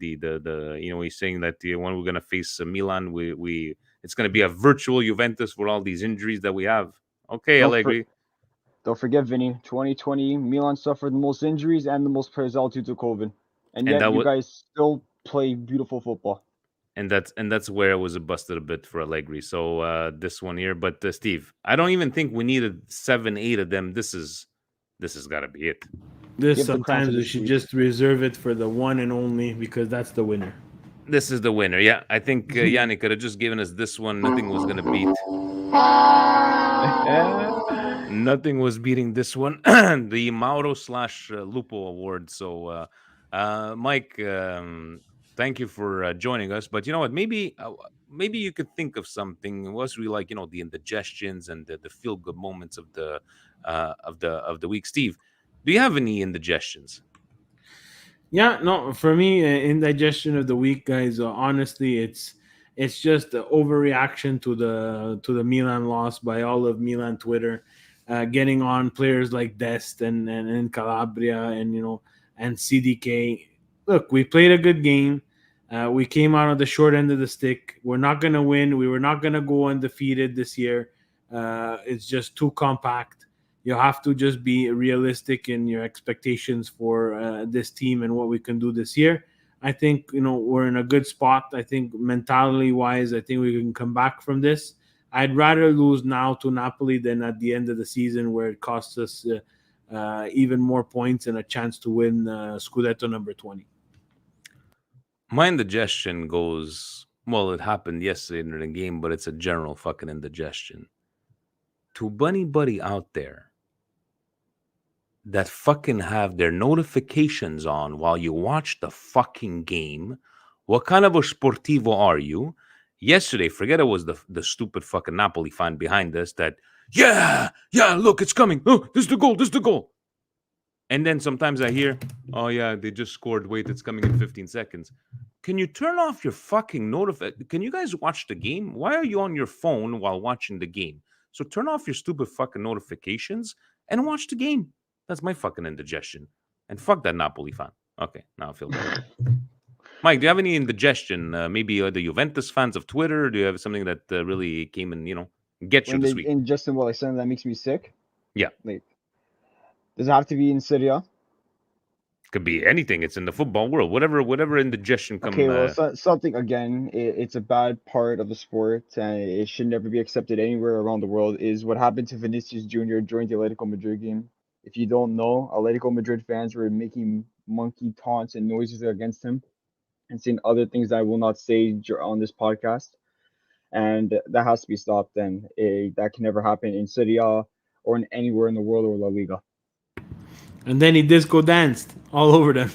he's saying that when we're gonna face Milan, we it's gonna be a virtual Juventus with all these injuries that we have. Okay, Allegri. Don't forget, Vinny, 2020, Milan suffered the most injuries and the most players out due to COVID, and yet you guys still play beautiful football. And that's where it was busted a bit for Allegri. So this one here, but Steve, I don't even think we needed 7-8 of them. This has got to be it. Sometimes we should just reserve it for the one and only, because that's the winner. This is the winner. Yeah, I think Yannick could have just given us this one. Nothing was going to beat. Nothing was beating this one. The Mauro/Lupo Award. So, Mike, thank you for joining us. But you know what? Maybe you could think of something. It was really like the indigestions and the feel good moments of the week. Steve, do you have any indigestions? Yeah, no. For me, indigestion of the week, guys. Honestly, it's just the overreaction to the Milan loss by all of Milan Twitter, getting on players like Dest and Calabria and CDK. Look, we played a good game. We came out on the short end of the stick. We're not going to win. We were not going to go undefeated this year. It's just too compact. You have to just be realistic in your expectations for this team and what we can do this year. I think, we're in a good spot. I think mentality-wise, I think we can come back from this. I'd rather lose now to Napoli than at the end of the season where it costs us even more points and a chance to win Scudetto number 20. My indigestion goes, well, it happened yesterday in the game, but it's a general fucking indigestion. To Bunny Buddy out there that fucking have their notifications on while you watch the fucking game, what kind of a sportivo are you? Yesterday, forget it was the stupid fucking Napoli fan behind us that, yeah, look, it's coming. Oh, this is the goal. And then sometimes I hear, oh yeah, they just scored. Wait, it's coming in 15 seconds. Can you turn off your fucking notification? Can you guys watch the game? Why are you on your phone while watching the game? So turn off your stupid fucking notifications and watch the game. That's my fucking indigestion. And fuck that Napoli fan. Okay, now I feel better. Mike, do you have any indigestion? Maybe the Juventus fans of Twitter? Do you have something that really came and, get you When this they week? ingest them, like something that makes me sick. Yeah. Like, does it have to be in Serie A? Could be anything. It's in the football world. Whatever indigestion comes. Okay, well, something again. It's a bad part of the sport, and it should never be accepted anywhere around the world. Is what happened to Vinicius Jr. during the Atletico Madrid game. If you don't know, Atletico Madrid fans were making monkey taunts and noises against him, and saying other things that I will not say on this podcast, and that has to be stopped. And that can never happen in Serie A or in anywhere in the world or La Liga. And then he disco danced all over them.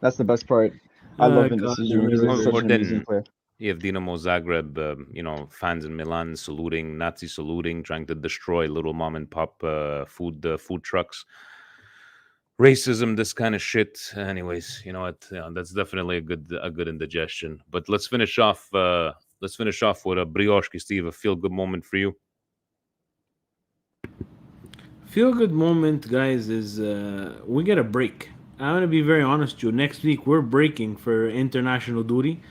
That's the best part. I love Vinicius Jr. He's such an amazing player. You have Dinamo Zagreb, fans in Milan saluting, Nazi saluting, trying to destroy little mom and pop food trucks. Racism, this kind of shit. Anyways, you know what? That's definitely a good indigestion. But let's finish off. With a brioche, Steve. A feel good moment for you. Feel good moment, guys, is we get a break. I'm gonna be very honest with you. Next week we're breaking for international duty.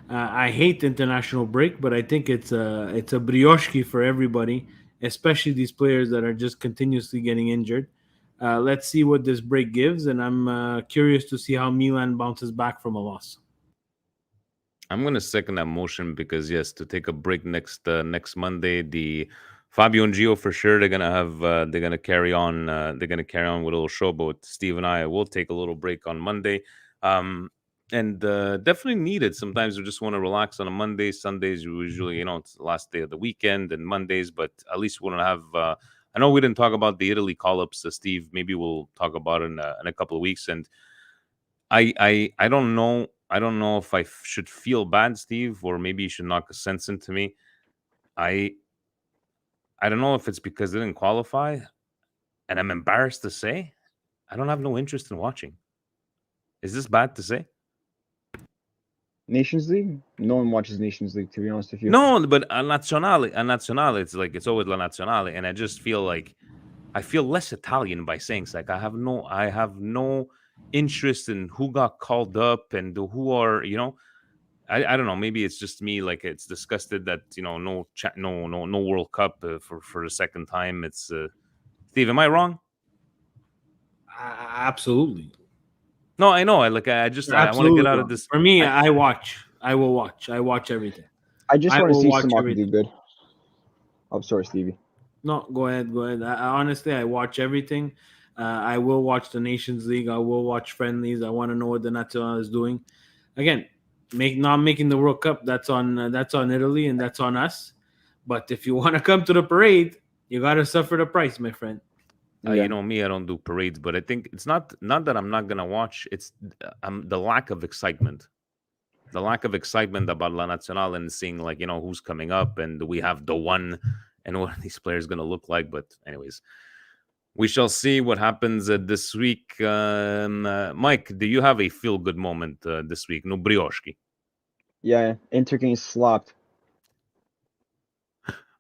I hate international break, but I think it's a brioche for everybody, especially these players that are just continuously getting injured. Let's see what this break gives, and I'm curious to see how Milan bounces back from a loss. I'm going to second that motion because yes, to take a break next Monday, the Fabio and Gio for sure they're gonna carry on with a little show. But Steve and I will take a little break on Monday, and definitely needed. Sometimes we just want to relax on a Monday. Sundays usually it's the last day of the weekend, and Mondays, but at least we want to have. I know we didn't talk about the Italy call-ups, Steve. Maybe we'll talk about it in a couple of weeks. And I don't know. I don't know if I should feel bad, Steve, or maybe you should knock a sense into me. I don't know if it's because they didn't qualify, and I'm embarrassed to say I don't have no interest in watching. Is this bad to say? Nations League? No one watches Nations League, to be honest with you. No, but a Nazionale, it's like it's always La Nazionale, and I just feel like I feel less Italian by saying it's like I have no interest in who got called up and who are, I don't know. Maybe it's just me. Like it's disgusted that no World Cup for the second time. It's Steve. Am I wrong? Absolutely. No, I know. I want to get out of this. For me, I watch. I will watch. I watch everything. I just want to see Samaki do good. I'm sorry, Stevie. No, go ahead. Honestly, I watch everything. I will watch the Nations League. I will watch friendlies. I want to know what the Nazionale is doing. Again, not making the World Cup. That's on Italy and that's on us. But if you want to come to the parade, you got to suffer the price, my friend. You know me, I don't do parades, but I think it's not that I'm not gonna watch. It's the lack of excitement. The lack of excitement about La Nazionale and seeing who's coming up and we have the one and what are these players gonna look like. But anyways, we shall see what happens this week. Mike, do you have a feel good moment this week? No brioche. Yeah, Inter getting slapped.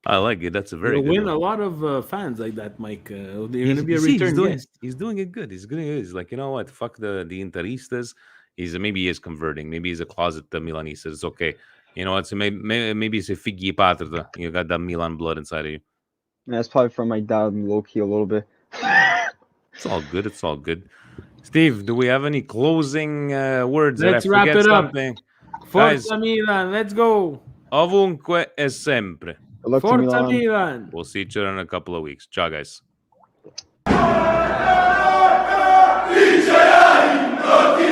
I like it. That's a very good win one. A lot of fans like that, Mike. They're going to be a return guest. He's doing it good. He's like, you know what? Fuck the Interistas. Maybe he is converting. Maybe he's a closet Milanista. It's okay. You know what? So maybe it's a figli patrita. You got that Milan blood inside of you. Yeah, that's probably from my dad low key a little bit. It's all good. It's all good. Steve, do we have any closing words? Let's wrap it up. Forza Guys, Milan. Let's go. Ovunque e sempre. Forza Milan. We'll see each other in a couple of weeks. Ciao, guys. Vincerai, non ti